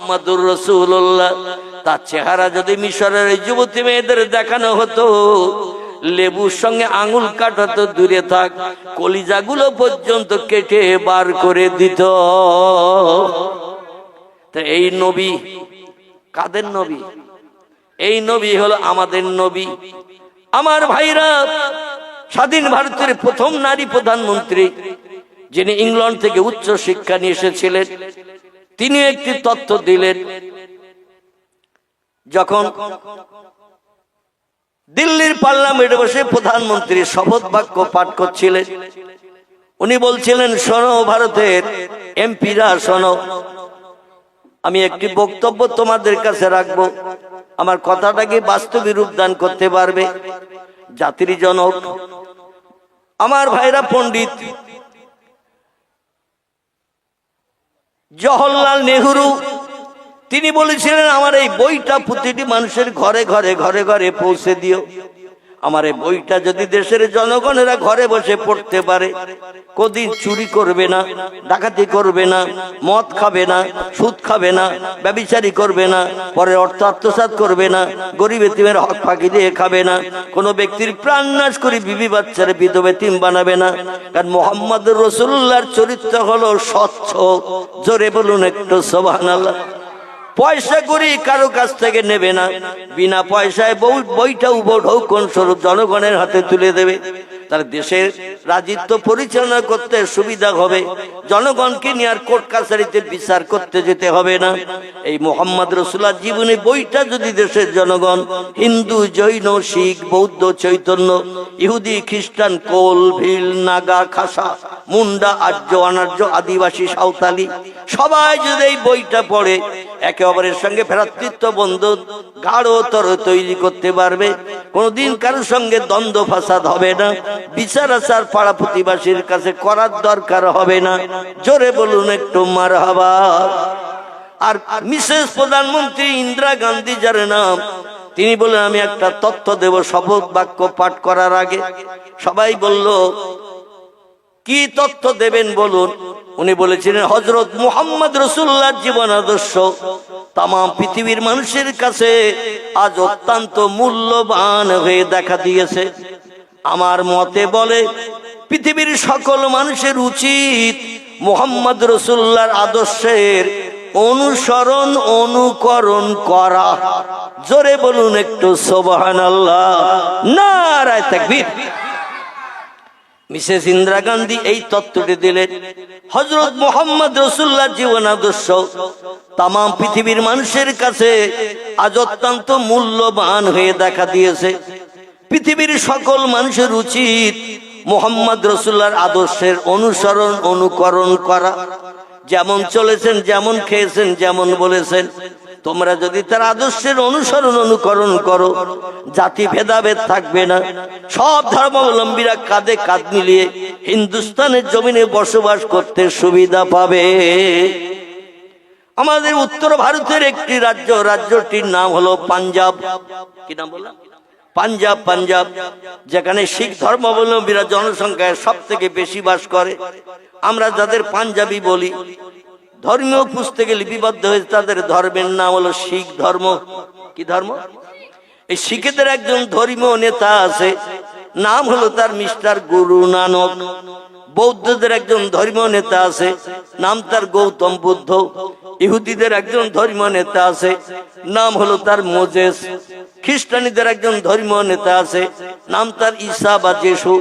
মুহাম্মাদুর রাসূলুল্লাহ। তার চেহারা যদি মিশরের যুবতী মেয়েদের দেখানো হতো, লেবুর সঙ্গে আঙুল কাটা তো দূরে থাক, কলিজাগুলো পর্যন্ত কেটে বার করে দিত। তো এই নবী কাদের নবী? এই নবী হলো আমাদের নবী। আমার ভাইরা, স্বাধীন ভারতের প্রথম নারী প্রধানমন্ত্রী, যিনি ইংল্যান্ড থেকে উচ্চ শিক্ষা নিয়ে এসেছিলেন, তিনি একটি তথ্য দিলেন। যখন দিল্লির পার্লামেন্টে বসে প্রধানমন্ত্রী শপথ বাক্য পাঠ করছিলেন, উনি বলছিলেন, শোনো ভারতের এমপিরা, শোনো, আমি একটি বক্তব্য তোমাদের কাছে রাখবো, আমার কথাটাকে বাস্তবে রূপদান করতে পারবে? জাতির জনক আমার ভাইরা, পণ্ডিত জওহরলাল নেহরু, তিনি বলেছিলেন, আমার এই বইটা প্রতিটি মানুষের ঘরে ঘরে ঘরে ঘরে পৌঁছে দিও। আমার এই বইটা যদি দেশের জনগণেরা ঘরে বসে পড়তে পারে, কোনদিন চুরি করবে না, ডাকাতি করবে না, মদ খাবে না, সুদ খাবে না, ব্যভিচারী করবে না, পরের অর্থ আত্মসাৎ করবে না, গরিব এতিমের হক ফাঁকি দিয়ে খাবে না, কোনো ব্যক্তির প্রাণ নাশ করে বিবি বাচ্চারে বিধবা এতিম বানাবে না। কারণ মুহাম্মদুর রাসূলুল্লাহর চরিত্র হলো স্বচ্ছ। জোরে বলুন একটু সুবহানাল্লাহ। পয়সা করি কারো কাছ থেকে নেবে না, বিনা পয়সায় বইটা উপঢৌকন স্বরূপ জনগণের হাতে তুলে দেবে। তার দেশের রাজত্ব পরিচালনা করতে সুবিধা হবে, জনগণকে নিয়ে আর কোর্ট কাছারিতে বিচার করতে যেতে হবে না। এই মুহাম্মদ রাসূলুল্লাহর জীবনী বইটা যদি দেশের জনগণ, হিন্দু, জৈন, শিখ, বৌদ্ধ, চৈতন্য, ইহুদি, খ্রিস্টান, কোল, ভিল, নাগা, খাসা, মুন্ডা, আর্য, অনার্য, আদিবাসী, সাঁওতালি সবাই যদি এই বইটা পড়ে একে অপরের সঙ্গে ভ্রাতৃত্ব বন্ধন গাঢ়তর তৈরি করতে পারবে, কোনদিন কারোর সঙ্গে দ্বন্দ্ব ফাসাদ হবে না, বিচার আচার পাড়া প্রতিবাসীর কাছে করার দরকার হবে না। জোরে বলুন একটু মারহাবা। আর মিসেস প্রধানমন্ত্রী ইন্দিরা গান্ধী, যার নাম, তিনি বলেন, আমি একটা তথ্য দেব শপথ বাক্য পাঠ করার আগে। সবাই বলল, কি তথ্য দেবেন বলুন। উনি বলেছিলেন, হযরত মুহাম্মদ রাসূলুল্লাহর জীবন আদর্শ তাম পৃথিবীর মানুষের কাছে আজ অত্যন্ত মূল্যবান হয়ে দেখা দিয়েছে। আমার মতে বলে, পৃথিবীর সকল মানুষের উচিত মুহাম্মদ রাসূলুল্লাহর আদর্শের অনুসরণ অনুকরণ করা। জোরে বলুন একটু সুবহানাল্লাহ, নারায়ে তাকবীর। মিসেস ইন্দিরা গান্ধী এই তত্ত্বটি দিলেন, হযরত মুহাম্মদ রাসূলুল্লাহর জীবন আদর্শ তাম পৃথিবীর মানুষের কাছে আজ অত্যন্ত মূল্যবান হয়ে দেখা দিয়েছে। পৃথিবীর সকল মানুষের উচিত মুহাম্মদ রাসূলুল্লাহর আদর্শের অনুসরণ অনুকরণ করা। যেমন চলেছেন, যেমন খেয়েছেন, যেমন বলেছেন, তোমরা যদি তার আদর্শের অনুসরণ অনুকরণ করো, জাতি ভেদাভেদ থাকবে না, সব ধর্মাবলম্বীরা কাঁধে কাঁধ মিলিয়ে হিন্দুস্তানের জমিনে বসবাস করতে সুবিধা পাবে। আমাদের উত্তর ভারতের একটি রাজ্য, রাজ্যটির নাম হলো পাঞ্জাব। কি নাম বললাম? পাঞ্জাব। পাঞ্জাব, যেখানে শিখ ধর্মাবলম্বীরা জনসংখ্যায় সব থেকে বেশি বাস করে। আমরা যাদের পাঞ্জাবি বলি, ধর্মীয় পুস্তকে লিপিবদ্ধ হয়েছে, তাদের ধর্মের নাম হলো শিখ ধর্ম। কি ধর্ম? এই শিখেদের একজন ধর্মীয় নেতা আছে, নাম হলো তার মিস্টার গুরু নানক। বৌদ্ধদের একজন ধর্মীয় নেতা আছে, নাম তার গৌতম বুদ্ধ। ইহুদিদের একজন ধর্মীয় নেতা আছে, নাম হলো তার মোজেস। খ্রিস্টানীদের একজন ধর্মীয় নেতা আছে, নাম তার ঈসা বা যিশু।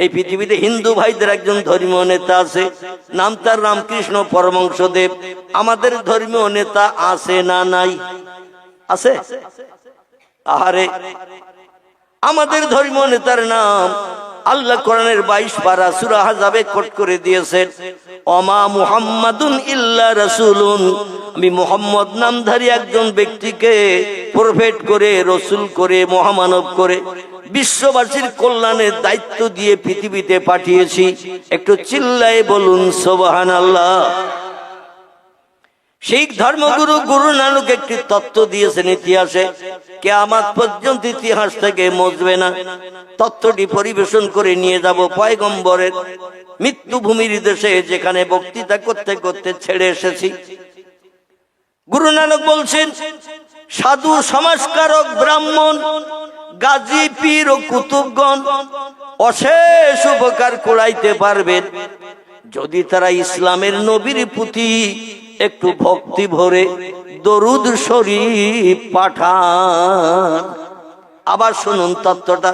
এই পৃথিবীতে হিন্দু ভাইদের একজন ধর্মীয় নেতা আছে, নাম তার রামকৃষ্ণ পরমহংসদেব। আমাদের ধর্মীয় নেতা আছে না নাই? আছে। আহারে, আমাদের ধর্মীয় নেতার নাম আল্লাহ কোরআনের 22 পারা সূরা আহজাবে কোট করে দিয়েছেন, ওমা মুহাম্মাদুন ইল্লা রাসূলুন। আমি মুহাম্মদ নামধারী একজন ব্যক্তিকে প্রফেট করে, রসুল করে, মহামানব করে বিশ্ববাসীর কল্যাণের দায়িত্ব দিয়ে পৃথিবীতে পাঠিয়েছি। একটু চিল্লায়ে বলুন সুবহানাল্লাহ। শিখ ধর্মগুরু গুরু নানক একটি তত্ত্ব দিয়েছেন ইতিহাসে, কিয়ামত পর্যন্ত ইতিহাস থেকে মুছবে না। তত্ত্বটি পরিবেশন করে নিয়ে যাব পয়গম্বরের মৃত্যুভূমির দেশে, যেখানে বক্তৃতা করতে করতে ছেড়ে এসেছি। গুরু নানক বলছেন, সাধু সমাজকারক ব্রাহ্মণ গাজী পীর ও কুতুবগণ অশেষ উপকার কুড়াইতে পারবেন যদি তারা ইসলামের নবীর প্রতি একটু ভক্তি ভরে দরুদ শরীফ পাঠান। আবার শুনুন তত্ত্বটা।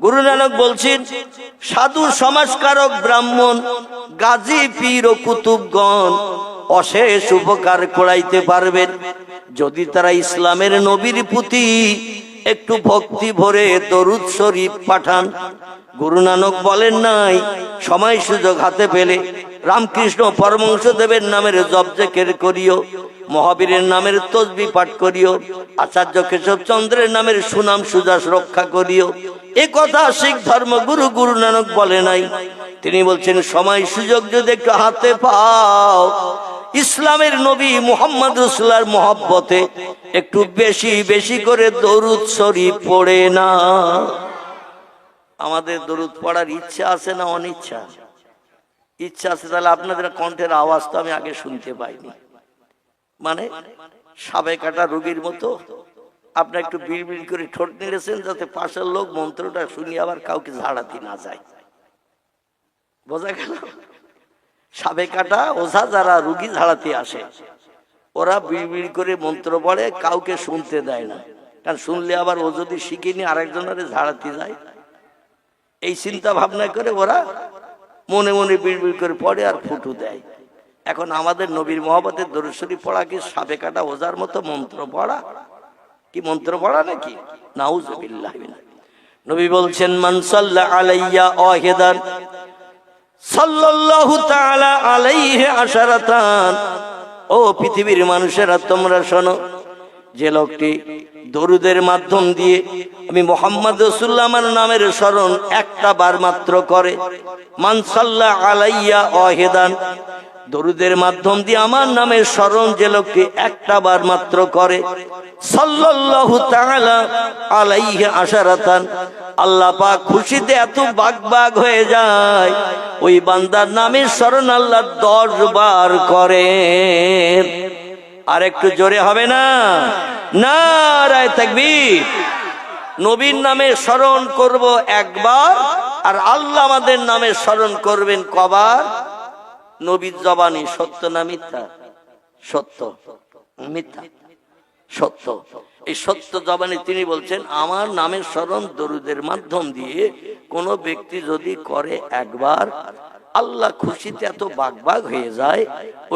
গুরু নানক বলছেন, সাধু সমাজকারক ব্রাহ্মণ গাজী পীর ও কুতুবগণ অশেষ উপকার কুড়াইতে পারবেন যদি তারা ইসলামের নবীর প্রতি একটু ভক্তি ভরে দরুদ শরীফ পাঠান। গুরু নানক বলেন নাই, সময় সুযোগ হাতে পেলে রামকৃষ্ণ পরমহংসদেবের নামের জপ জিকির করিও, মহাবীরের নামের তসবিহ পাঠ করিও, আচার্য কেশব চন্দ্রের নামের সুনাম সুযশ রক্ষা করিও। এ কথা শিখ ধর্মগুরু গুরু নানক বলে নাই। তিনি বলছেন, সময় সুযোগ যদি একটু হাতে পাও, ইসলামের নবী মুহাম্মদ রাসূলুল্লাহর মহব্বতে একটু বেশি বেশি করে দরুদ শরীফ পড়ে না। আমাদের দরুদ পড়ার ইচ্ছা আছে না অনিচ্ছা? ইচ্ছা আছে। তাহলে আপনাদের কণ্ঠের আওয়াজ তো আমি আগে শুনতে পাইনি। মানে সাবে কাটা রোগীর মতো আপনি একটু বিড়বিড় করে ঠোঁট নেড়েছেন যাতে পাশের লোক মন্ত্রটা শুনি আবার কাউকে ঝাড়াতে না যায়। বোঝা গেল? সাবে কাটা ওঝা যারা রুগী ঝাড়াতে আসে ওরা বিড়বিড় করে মন্ত্র পড়ে, কাউকে শুনতে দেয় না, কারণ শুনলে আবার ও যদি শিখিনি আরেকজনের ঝাড়াতে যায়। এই চিন্তা ভাবনা করে ওরা মনে মনে বিড়বিড় করে পড়ে আর ফুটু দেয়। এখন আমাদের নবীর মহব্বতের দরুদ শরীফ পড়া কি সাবে কাটা ওঝার মতো মন্ত্র পড়া? কি মন্ত্র পড়া নাকি? নাউযুবিল্লাহ। নবী বলছেন, মান সাল্লা আলাইয়া ওয়াহিদান সাল্লাল্লাহু তাআলা আলাইহি আশারাতান। ও পৃথিবীর মানুষেরা তোমরা শোনো, যে লোকটি দরুদের মাধ্যম দিয়ে আমি মুহাম্মদ রাসূলুল্লাহ আমার নামের স্মরণ একটা বার মাত্র করে, মান সাল্লা আলাইয়া ওয়াহিদান, দরুদের মাধ্যম দিয়ে আমার নামের স্মরণ যে লোকটি একটা বার মাত্র করে, সাল্লাল্লাহু তাআলা আলাইহি আশারাতান, আল্লাহ পাক খুশিতে এত বাগ হয়ে যায় ওই বান্দার নামের স্মরণ আল্লাহ 10 বার করেন। আর একটু জোরে হবে না? নারায়ে তাকবীর। নবীর নামে স্মরণ করব একবার, আর আল্লাহ আমাদের নামে স্মরণ করবেন কবার? নবীর জবানি সত্য না মিথ্যা? সত্য। মিথ্যা? সত্য। এই সত্য জবানি তিনি বলছেন, আমার নামের স্মরণ দরুদের মাধ্যম দিয়ে কোন ব্যক্তি যদি করে একবার, আল্লাহ খুশিতে এত বাগ হয়ে যায়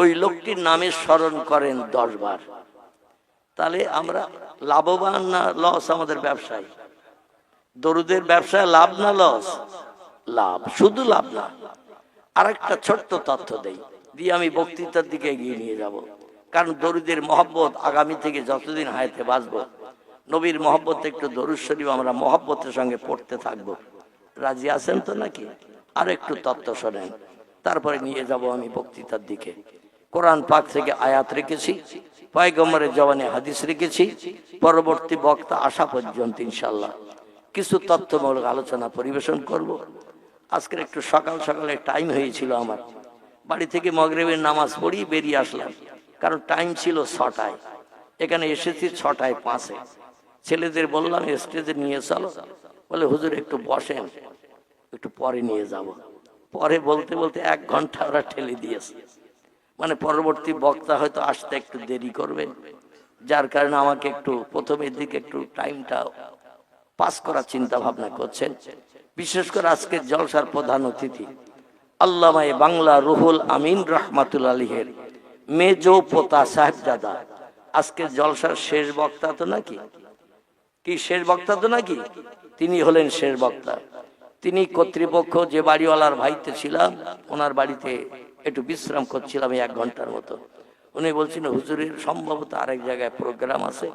ওই লোকটির নামে স্মরণ করেন 10 বার। তাহলে আমরা লাভবান না লস? আমাদের ব্যবসায় দরুদের ব্যবসায় লাভ না লস? লাভ। শুধু লাভ না, আরেকটা ছোট্ট তথ্য দেই, দিয়ে আমি বক্তৃতার দিকে এগিয়ে নিয়ে যাব। কারণ দরুদের মহব্বত আগামী থেকে যতদিন হায়াতে বাঁচবো, নবীর মহব্বতে একটু দরুদ শরীফ আমরা মহব্বতের সঙ্গে পড়তে থাকবো। রাজি আছেন তো নাকি? আর একটু তত্ত্ব শোনেন, তারপরে নিয়ে যাব আমি বক্তৃতার দিকে। কোরআন পাক থেকে আয়াত রেখেছি, পয়গম্বরের জবানে হাদিস রেখেছি। পরবর্তী বক্তা আসা পর্যন্ত ইনশাআল্লাহ কিছু তথ্যমূলক আলোচনা পরিবেশন করব। আজকের একটু সকাল সকালে টাইম হয়েছিল আমার, বাড়ি থেকে মাগরিবের নামাজ পড়ি বেরিয়ে আসলাম, কারণ টাইম ছিল 6টায়। এখানে এসেছি 6টায় 5-এ। ছেলেদের বললাম স্টেজে নিয়ে চলো, বলে হুজুর একটু বসেন, একটু পরে নিয়ে যাব। পরে বলতে বলতে 1 ঘন্টা ওরা ঠেলে দিয়েছে। মানে পরবর্তী বক্তা হয়তো আসতে একটু দেরি করবে, যার কারণে আমাকে একটু প্রথমের দিকে একটু টাইমটা পাস করার চিন্তা ভাবনা করছেন। বিশেষ করে আজকের জলসার প্রধান অতিথি আল্লামা বাংলা রুহুল আমিন রহমাতুল্লাহ আলাইহির মেজো পোতা সাহেবজাদা আজকের জলসার শেষ বক্তা তো নাকি? কি শেষ বক্তা তো নাকি? তিনি হলেন শেষ বক্তা। তিনি কর্তৃপক্ষ যে বাড়িওয়ালার ভাইতে ছিলাম, ওনার বাড়িতে একটু বিশ্রাম করছিলাম 1 ঘন্টার মতো। উনি বলছেন হুজুরের সম্ভবত আরেক জায়গায় প্রোগ্রাম আছে,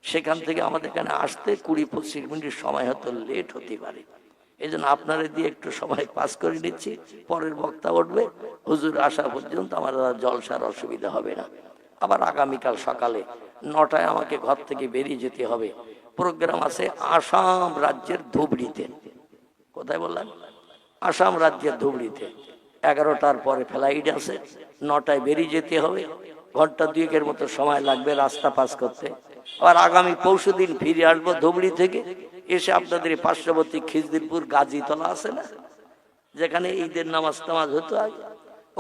সেখান থেকে আমাদের এখানে আসতে 20-25 মিনিট সময় হয়তো লেট হতে পারে। এই জন্য আপনারা দিয়ে একটু সময় পাস করে নিচ্ছি, পরের বক্তা উঠবে, হুজুর আসা পর্যন্ত আমার জলসার অসুবিধা হবে না। আবার আগামীকাল সকালে 9টায় আমাকে ঘর থেকে বেরিয়ে যেতে হবে। প্রোগ্রাম আছে আসাম রাজ্যের ধুবড়িতে। কোথায় বললাম? আসাম রাজ্যের ধুবড়িতে। 11টার পরে ফ্লাইট আছে, 9টায় বেরিয়ে যেতে হবে। ঘন্টা দুয়েকের মতো সময় লাগবে রাস্তা পাস করতে। আবার আগামী পরশুদিন ফিরে আসবো ধুবড়ি থেকে, এসে আপনাদের এই পার্শ্ববর্তী খিজদিরপুর গাজীতলা আছে না, যেখানে ঈদের নামাজ টামাজ হতো আগে,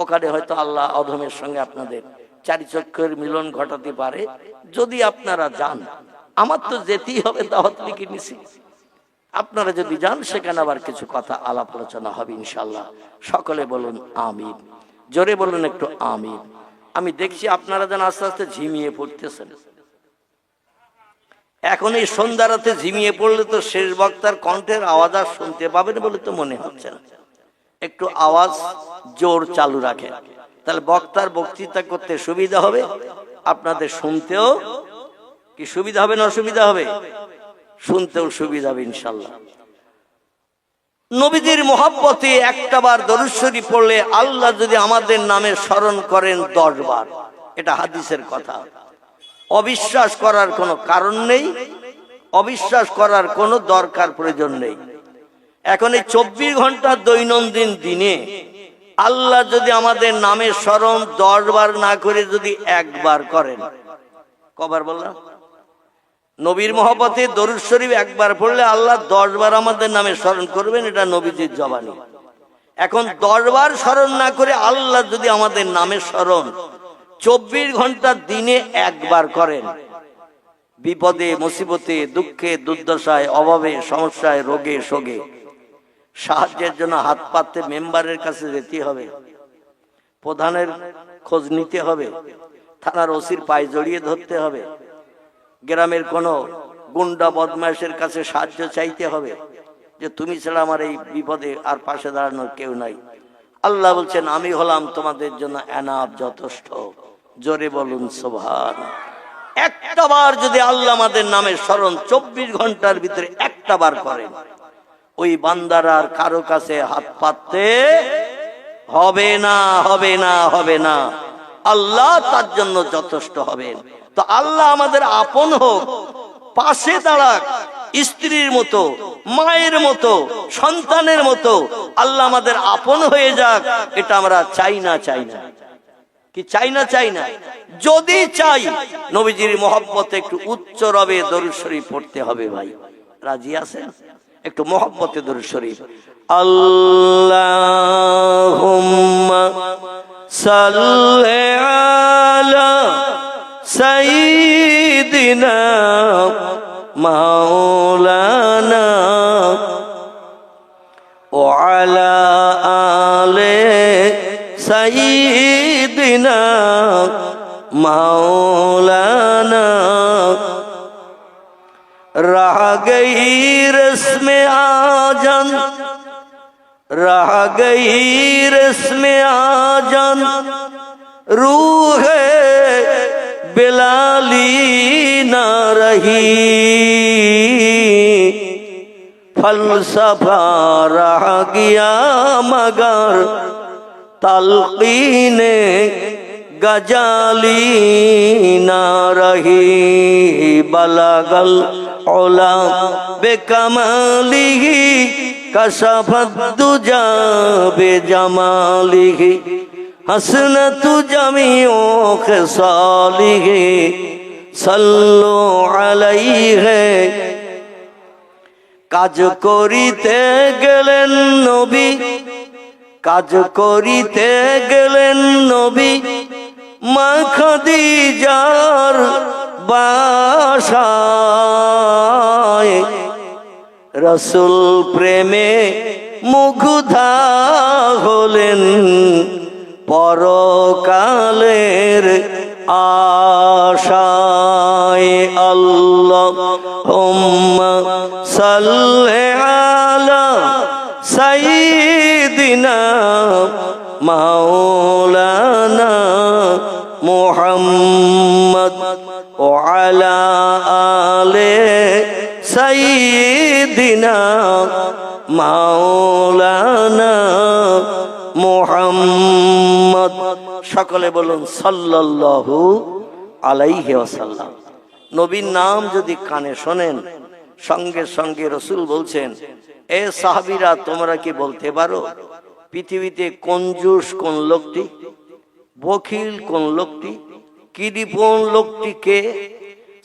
ওখানে হয়তো আল্লাহ অধমের সঙ্গে আপনাদের চারি চক্ষের মিলন ঘটাতে পারে যদি আপনারা যান। আমার তো যেতেই হবে, দাওয়াত লিখে নিছি। আপনারা যদি যান সেখানে আবার কিছু কথা আলাপ আলোচনা হবে ইনশাল্লাহ। সকলে বলুন আমিন, জোরে বলুন একটু আমিন। আমি দেখছি আপনারা যেন আস্তে আস্তে ঝিমিয়ে পড়তেছেন। এখন এই সন্ধ্যা রাতে ঝিমিয়ে পড়লে তো শেষ বক্তার কণ্ঠের আওয়াজ আর শুনতে পাবেন বলে তো মনে হচ্ছে না। একটু আওয়াজ জোর চালু রাখেন, তাহলে বক্তার বক্তৃতা করতে সুবিধা হবে, আপনাদের শুনতেও কি সুবিধা হবে না অসুবিধা হবে? শুনতেও সুবিধা হবে ইনশাল্লাহ। নবীজির মোহাব্বতে একটা বার দরুদ শরীফ পড়লে আল্লাহ যদি আমাদের নামে স্মরণ করেন 10 বার, এটা হাদিসের কথা। অবিশ্বাস করার কোনো কারণ নেই, অবিশ্বাস করার কোনো দরকার প্রয়োজন নেই। এখন এই 24 ঘন্টা দৈনন্দিন দিনে আল্লাহ যদি আমাদের নামে স্মরণ 10 বার না করে যদি 1 বার করেন, কবার বললাম? নবীর মহব্বতে দরুদ শরীফ 1 বার পড়লে আল্লাহ 10 বার আমাদের নামে স্মরণ করবেন, এটা নবীজির জবানি। এখন 10 বার স্মরণ না করে আল্লাহ যদি আমাদের নামে স্মরণ 24 ঘন্টা দিনে 1 বার করেন, বিপদে মুসিবতে দুঃখে দুর্দশায় অভাবে সমস্যায় রোগে শোকে সাহায্যের জন্য হাত পাততে মেম্বারের কাছে যেতে হবে, প্রধানের খোঁজ নিতে হবে, থানার ওসির পায়ে জড়িয়ে ধরতে হবে, গ্রামের কোনো গুন্ডা বদমাশের কাছে সাহায্য চাইতে হবে যে তুমি ছাড়া আমার এই বিপদে আর পাশে দাঁড়ানোর কেউ নাই। আল্লাহ বলছেন আমি হলাম তোমাদের জন্য এনাফ, যথেষ্ট। জোরে বলুন সুবহান। একটা বার যদি আল্লাহ আমাদের নামে স্মরণ 24 ঘন্টার ভিতরে একটা বার করেন, ওই বান্দার আর কারো কাছে হাত পাততে হবে না, হবে না, হবে না। আল্লাহ তার জন্য যথেষ্ট হবেন। তো আল্লাহ আমাদের আপন হোক, পাশে দাঁড়াক, স্ত্রীর মতো, মায়ের মতো, সন্তানের মতো আল্লাহ আমাদের আপন হয়ে যাক, এটা আমরা চাই না, চাই না কি চাই না, চাই না? যদি চাই নবীজির মহব্বতে একটু উচ্চ রবে দরুদ শরীফ পড়তে হবে। ভাই রাজি আছেন? একটু মহব্বতে দরুদ শরীফ। আল্লাহুম্মা সাল্লি আলা সাইয়্যিদিনা মাওলানা ওয়া আলা আলি সাইয়্যিদিনা মাওলানা। रह गई रस्म आजन, रह गई रस्म आजन, रूह बिलाली न रही, फलसफा रह गया मगर तलकीने गजाली न रही, बलगल औला बेकमालिही कशफत दुजा बेजमालिही, हसनतु जमीओ खिसालिही, सल्लु अलैहि। কাজ করিতে গেলেন নবী, কাজ করিতে গেলেন নবী মা খাদিজার বাসায়, রসুল প্রেমে মুগ্ধা হলেন পরকালের আশায়। আল্লাহুম্মা সাল্লি আলা সাইয়্যিদিনা মাওলানা মুহাম্মদ ওয়া আলা আলি সাইয়্যিদিনা মাওলানা মুহাম্মদ। সকলে বলুন সাল্লাল্লাহু আলাইহি ওয়াসাল্লাম। নবীর নাম যদি কানে শোনেন, সঙ্গে সঙ্গে রসুল বলছেন, এ সাহাবীরা তোমরা কি বলতে পারো পৃথিবীতে কঞ্জুস কোন লোকটি, বখিল কোন লোকটি, কৃপণ লোকটিকে?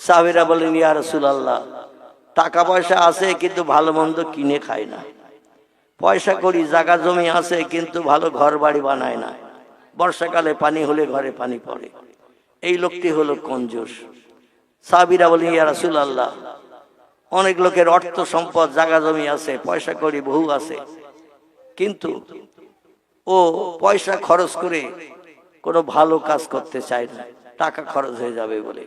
সাহাবীরা বলেন, ইয়া রাসূলুল্লাহ, টাকা পয়সা আছে কিন্তু ভালো মন্দ কিনে খায় না, পয়সা করি জায়গা জমি আছে কিন্তু ভালো ঘর বাড়ি বানায় না, বর্ষাকালে পানি হলে ঘরে পানি পড়ে, এই লোকটি হলো কঞ্জুস। সাহাবীরা বলেন, ইয়া রাসূলুল্লাহ, অনেক লোকের অর্থ সম্পদ জায়গা জমি আছে, পয়সা করি বহু আছে, কিন্তু ও পয়সা খরচ করে কোনো ভালো কাজ করতে চায় না, টাকা খরচ হয়ে যাবে বলে।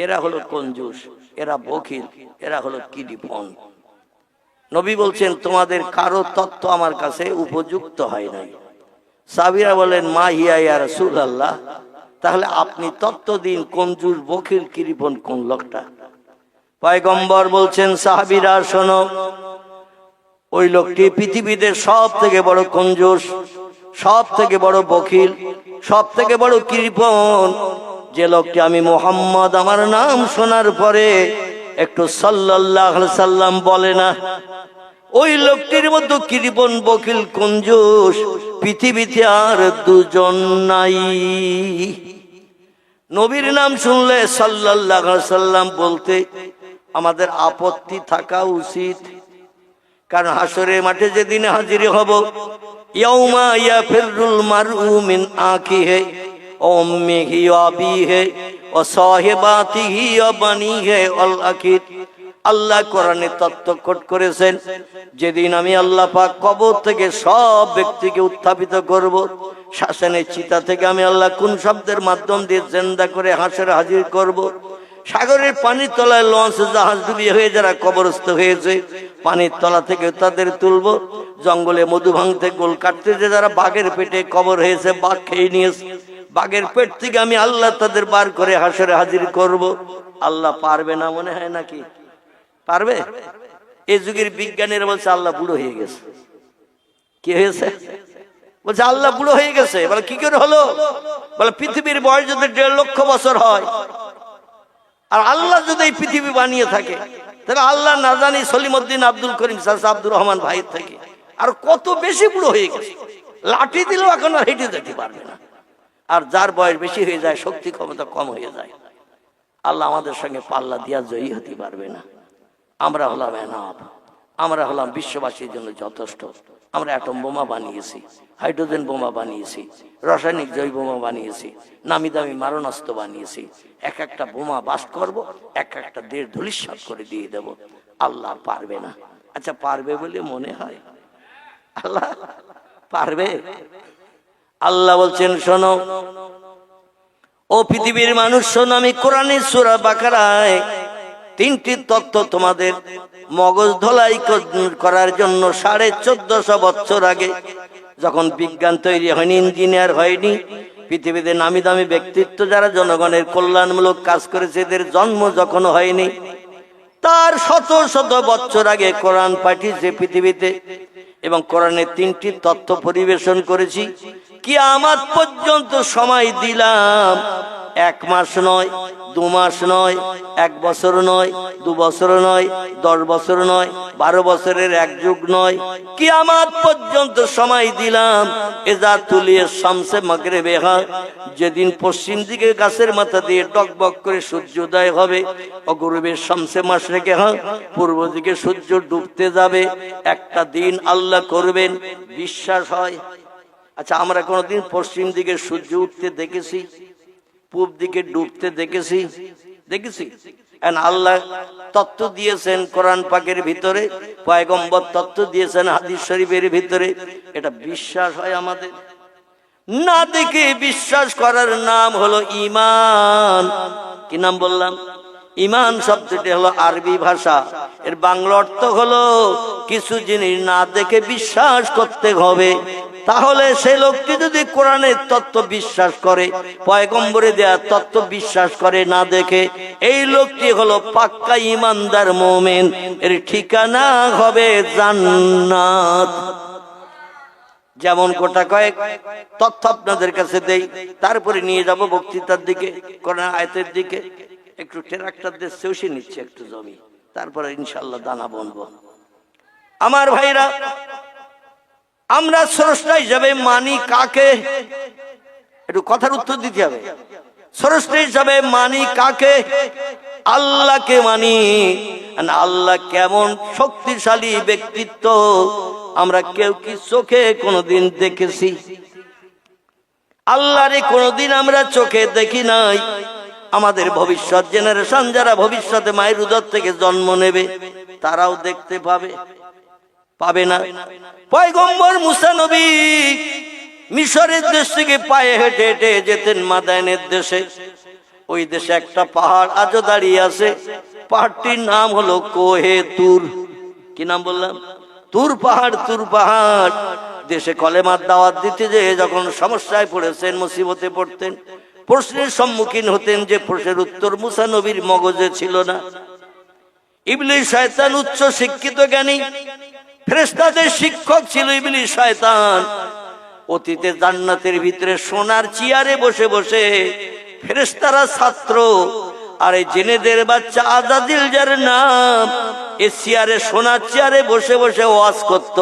এরা হলো কঞ্জুস, এরা বখিল, এরা হলো কৃপণ। নবী বলছেন, তোমাদের কারো তত্ত্ব আমার কাছে উপযুক্ত হয় নাই। সাহাবীরা বলেন, মা হিয়া ইয়া রাসূলুল্লাহ, তাহলে আপনি তত্ত্ব দিন, কঞ্জুস বখিল কৃপণ কোন লোকটা? পয়গম্বর বলছেন, সাহাবীরা শোনো, ওই লোকটি পৃথিবীতে সব থেকে বড় কঞ্জুস, সব থেকে বড় বখিল, সব থেকে বড় কৃপণ। যে লোকটি আমি মুহাম্মদ আমার নাম শোনার পরে একটু সাল্লাল্লাহু আলাইহি সাল্লাম বলে না, ওই লোকটির মতো কৃপণ বখিল কঞ্জুস পৃথিবীতে আর দুজন নাই। নবীর নাম শুনলে সাল্লাল্লাহু আলাইহি সাল্লাম বলতে আমাদের আপত্তি থাকা উচিত, কারণ হাসরের মাঠে যেদিন হাজির হব, ইয়াউমা ইয়াফিরুল মারউ মিন আখিহি ওয়া উম্মিহি ওয়া আবিহি ওয়া সাহিবাতিহি ওয়া বানিহি ওয়াল আকিদ। আল্লাহ কোরআনে তত্ত্ব কোট করেছেন, যেদিন আমি আল্লাহ পাক কবর থেকে সব ব্যক্তিকে উত্থাপিত করব, শ্মশানের চিতা থেকে আমি আল্লাহ কোন শব্দের মাধ্যম দিয়ে জিন্দা করে হাসরে হাজির করব, সাগরের পানির তলায় লঞ্চ জাহাজ ডুবিয়ে হয়ে যারা কবরস্থ হয়েছে পানির তলা থেকে তাদের তুলব, জঙ্গলে মধু ভাঙতে গোল কাটতে যে যারা বাঘের পেটে কবর হয়েছে, বাঘ খেয়ে নিয়েছে, বাঘের পেট থেকে আমি আল্লাহ তাদের বার করে হাসরে হাজির করব। আল্লাহ পারবে না মনে হয় নাকি? পারবে? এই যুগের বিজ্ঞানীরা বলছে আল্লাহ বুড়ো হয়ে গেছে। কি হয়েছে? বলছে আল্লাহ বুড়ো হয়ে গেছে। বলে কি করে হলো? বলে পৃথিবীর বয়স যদি 1.5 লক্ষ বছর হয়, আর আল্লাহ যদি এই পৃথিবী বানিয়ে থাকে, তাহলে আল্লাহ না জানি সলিমউদ্দিন আব্দুল করিম চাচা আব্দুর রহমান ভাইয়ের থেকে আর কত বেশি বুড়ো হয়ে গেছে, লাঠি দিলেও এখন আর হেঁটে যেতে পারবে না। আর যার বয়স বেশি হয়ে যায়, শক্তি ক্ষমতা কম হয়ে যায়, আল্লাহ আমাদের সঙ্গে পাল্লা দিয়া জয়ী হতে পারবে না। আমরা হলাম এনাফ, আমরা হলাম বিশ্ববাসীর জন্য যথেষ্ট। আমরা অ্যাটম বোমা বানিয়েছি, হাইড্রোজেন বোমা বানিয়েছি, রাসায়নিক জৈব বোমা বানিয়েছি, নামি দামি মারণাস্ত্র বানিয়েছি। এক একটা বোমা বাস্ট করব, এক একটা দেড় ধূলিসাৎ করে দিয়ে দেব। আল্লাহ পারবে না? আচ্ছা পারবে বলে মনে হয়? আল্লাহ পারবে? আল্লাহ বলছেন, শোনো ও পৃথিবীর মানুষ, শোনো, আমি কোরআনের সূরা বাকারায় 3টি তত্ত্ব তোমাদের মগজ ধোলাই করার জন্য 1450 বছর আগে, যখন বিজ্ঞান তৈরি হয়নি, ইঞ্জিনিয়ার হয়নি, পৃথিবীতে নামি দামি ব্যক্তিত্ব যারা জনগণের কল্যাণমূলক কাজ করেছে, এদের জন্ম যখন হয়নি, তার শত শত বছর আগে কোরআন পাঠিয়েছে পৃথিবীতে, এবং কোরআনের 3টি তত্ত্ব পরিবেশন করেছি। কিয়ামত পর্যন্ত সময় দিলাম, 1 মাস নয়, 2 মাস নয়, 1 বছর নয়, 2 বছর নয়, 10 বছর নয়, 12 বছরের 1 যুগ নয়, কিয়ামত পর্যন্ত সময় দিলাম। এজা তুলিয়ে শামসে মাগরিবেহা, যেদিন পশ্চিম দিকে গাছের মাথা দিয়ে টকবক করে সূর্যোদয় হবে, অগরুবের শামসে মাশরিকিহা, পূর্ব দিকে সূর্য ডুবতে যাবে, একটা দিন আল্লাহ করবেন। বিশ্বাস হয়? আচ্ছা, আমরা কোনদিন পশ্চিম দিকে সূর্য উঠতে দেখেছি? পূব দিকে ডুবতে দেখেছি? দেখেছি? আল্লাহ তত্ত্ব দিয়েছেন কোরআন পাকের ভিতরে, পয়গম্বর তত্ত্ব দিয়েছেন হাদিস শরীফের ভিতরে। এটা বিশ্বাস হয় আমাদের? না দেখে বিশ্বাস করার নাম হলো ঈমান। কি নাম বললাম? ঈমান শব্দটি হলো আরবি ভাষা, এর বাংলা অর্থ হলো কিছু জিনিস না দেখে বিশ্বাস করতে হবে। তাহলে সেই লোকটি যদি কোরআনের তত্ত্ব বিশ্বাস করে, পয়গম্বরে দেয়া তত্ত্ব বিশ্বাস করে না দেখে, এই লোকটি হলো পাক্কা ঈমানদার মুমিন, এর ঠিকানা হবে জান্নাত। যেমন গোটা কয়েক তথ্য আপনাদের কাছে দেই, তারপরে নিয়ে যাব বক্তৃতার দিকে, কোরআন আয়াতের দিকে। একটু ট্রাক্টরদের চষে নিচ্ছে একটু জমি, তারপরে ইনশাআল্লাহ দানা বুনবো। আমার ভাইরা, আমরা স্রষ্টা হিসাবে মানি কাকে? একটু কথার উত্তর দিতে হবে। স্রষ্টা হিসাবে মানি কাকে? আল্লাহকে মানি। আল্লাহ কেমন শক্তিশালী ব্যক্তিত্ব আমরা কেউ কি চোখে কোনোদিন দেখেছি? আল্লাহরে কোনোদিন আমরা চোখে দেখি নাই। আমাদের ভবিষ্যৎ জেনারেশন যারা ভবিষ্যতে মায়ের উদর থেকে জন্ম নেবে তারাও দেখতে পাবে? পাবে না। পয়গম্বর মুসা নবী মিশরের দেশ থেকে পায়ে হেঁটে হেঁটে যেতেন মাদায়েনের দেশে। ওই দেশে একটা পাহাড় আজও দাঁড়িয়ে আছে। পাহাড়টির নাম হলো কোহে তুর। কি নাম বললাম? তুর পাহাড়। তুর পাহাড় দেশে কলেমার দাওয়াত দিতে যেয়ে যখন সমস্যায় পড়েছেন, মুসিবতে পড়তেন, প্রশ্নের সম্মুখীন হতেন, যে প্রশ্নের উত্তর মুসা নবীর মগজে ছিল না। ইবলিস শয়তান উচ্চ শিক্ষিত জ্ঞানী, ফেরেশতাদের শিক্ষক ছিল ইবলিস শয়তান। অতীতে জান্নাতের ভিতরে সোনার চেয়ারে বসে বসে ফেরেশতারা ছাত্র, আর এই জিনেদের বাচ্চা আজাজিল যার নাম, এ চেয়ারে সোনার চেয়ারে বসে বসে ওয়াজ করত।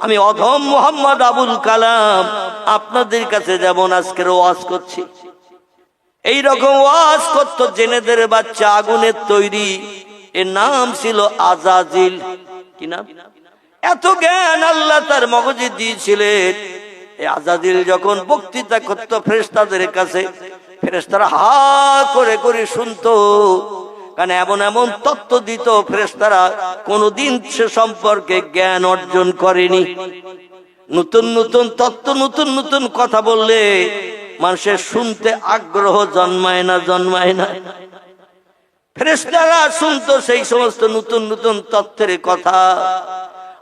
আমি অধম মোহাম্মদ আবুল কালাম আপনাদের কাছে যেমন আজকের ওয়াজ করছি, এই রকম ওয়াজ করত জেনেদের বাচ্চা আগুনের তৈরি। এর নাম ছিল আজাজিল। কি নাম? এত জ্ঞান আল্লাহ তার মগজে দিয়েছিলেন। এই আজাজিল যখন বক্তৃতা করত ফেরেশতাদের কাছে, ফেরেশতারা হা করে করে শুনতো, কারণ এমন এমন তত্ত্ব দিত ফেরেশতারা কোনদিন সে সম্পর্কে জ্ঞান অর্জন করেনি। নতুন নতুন তত্ত্ব, নতুন নতুন কথা বললে মানুষের শুনতে আগ্রহ জন্মায় না? জন্মায় না? ফেরেশতারা শুনতো সেই সমস্ত নতুন নতুন তথ্যের কথা।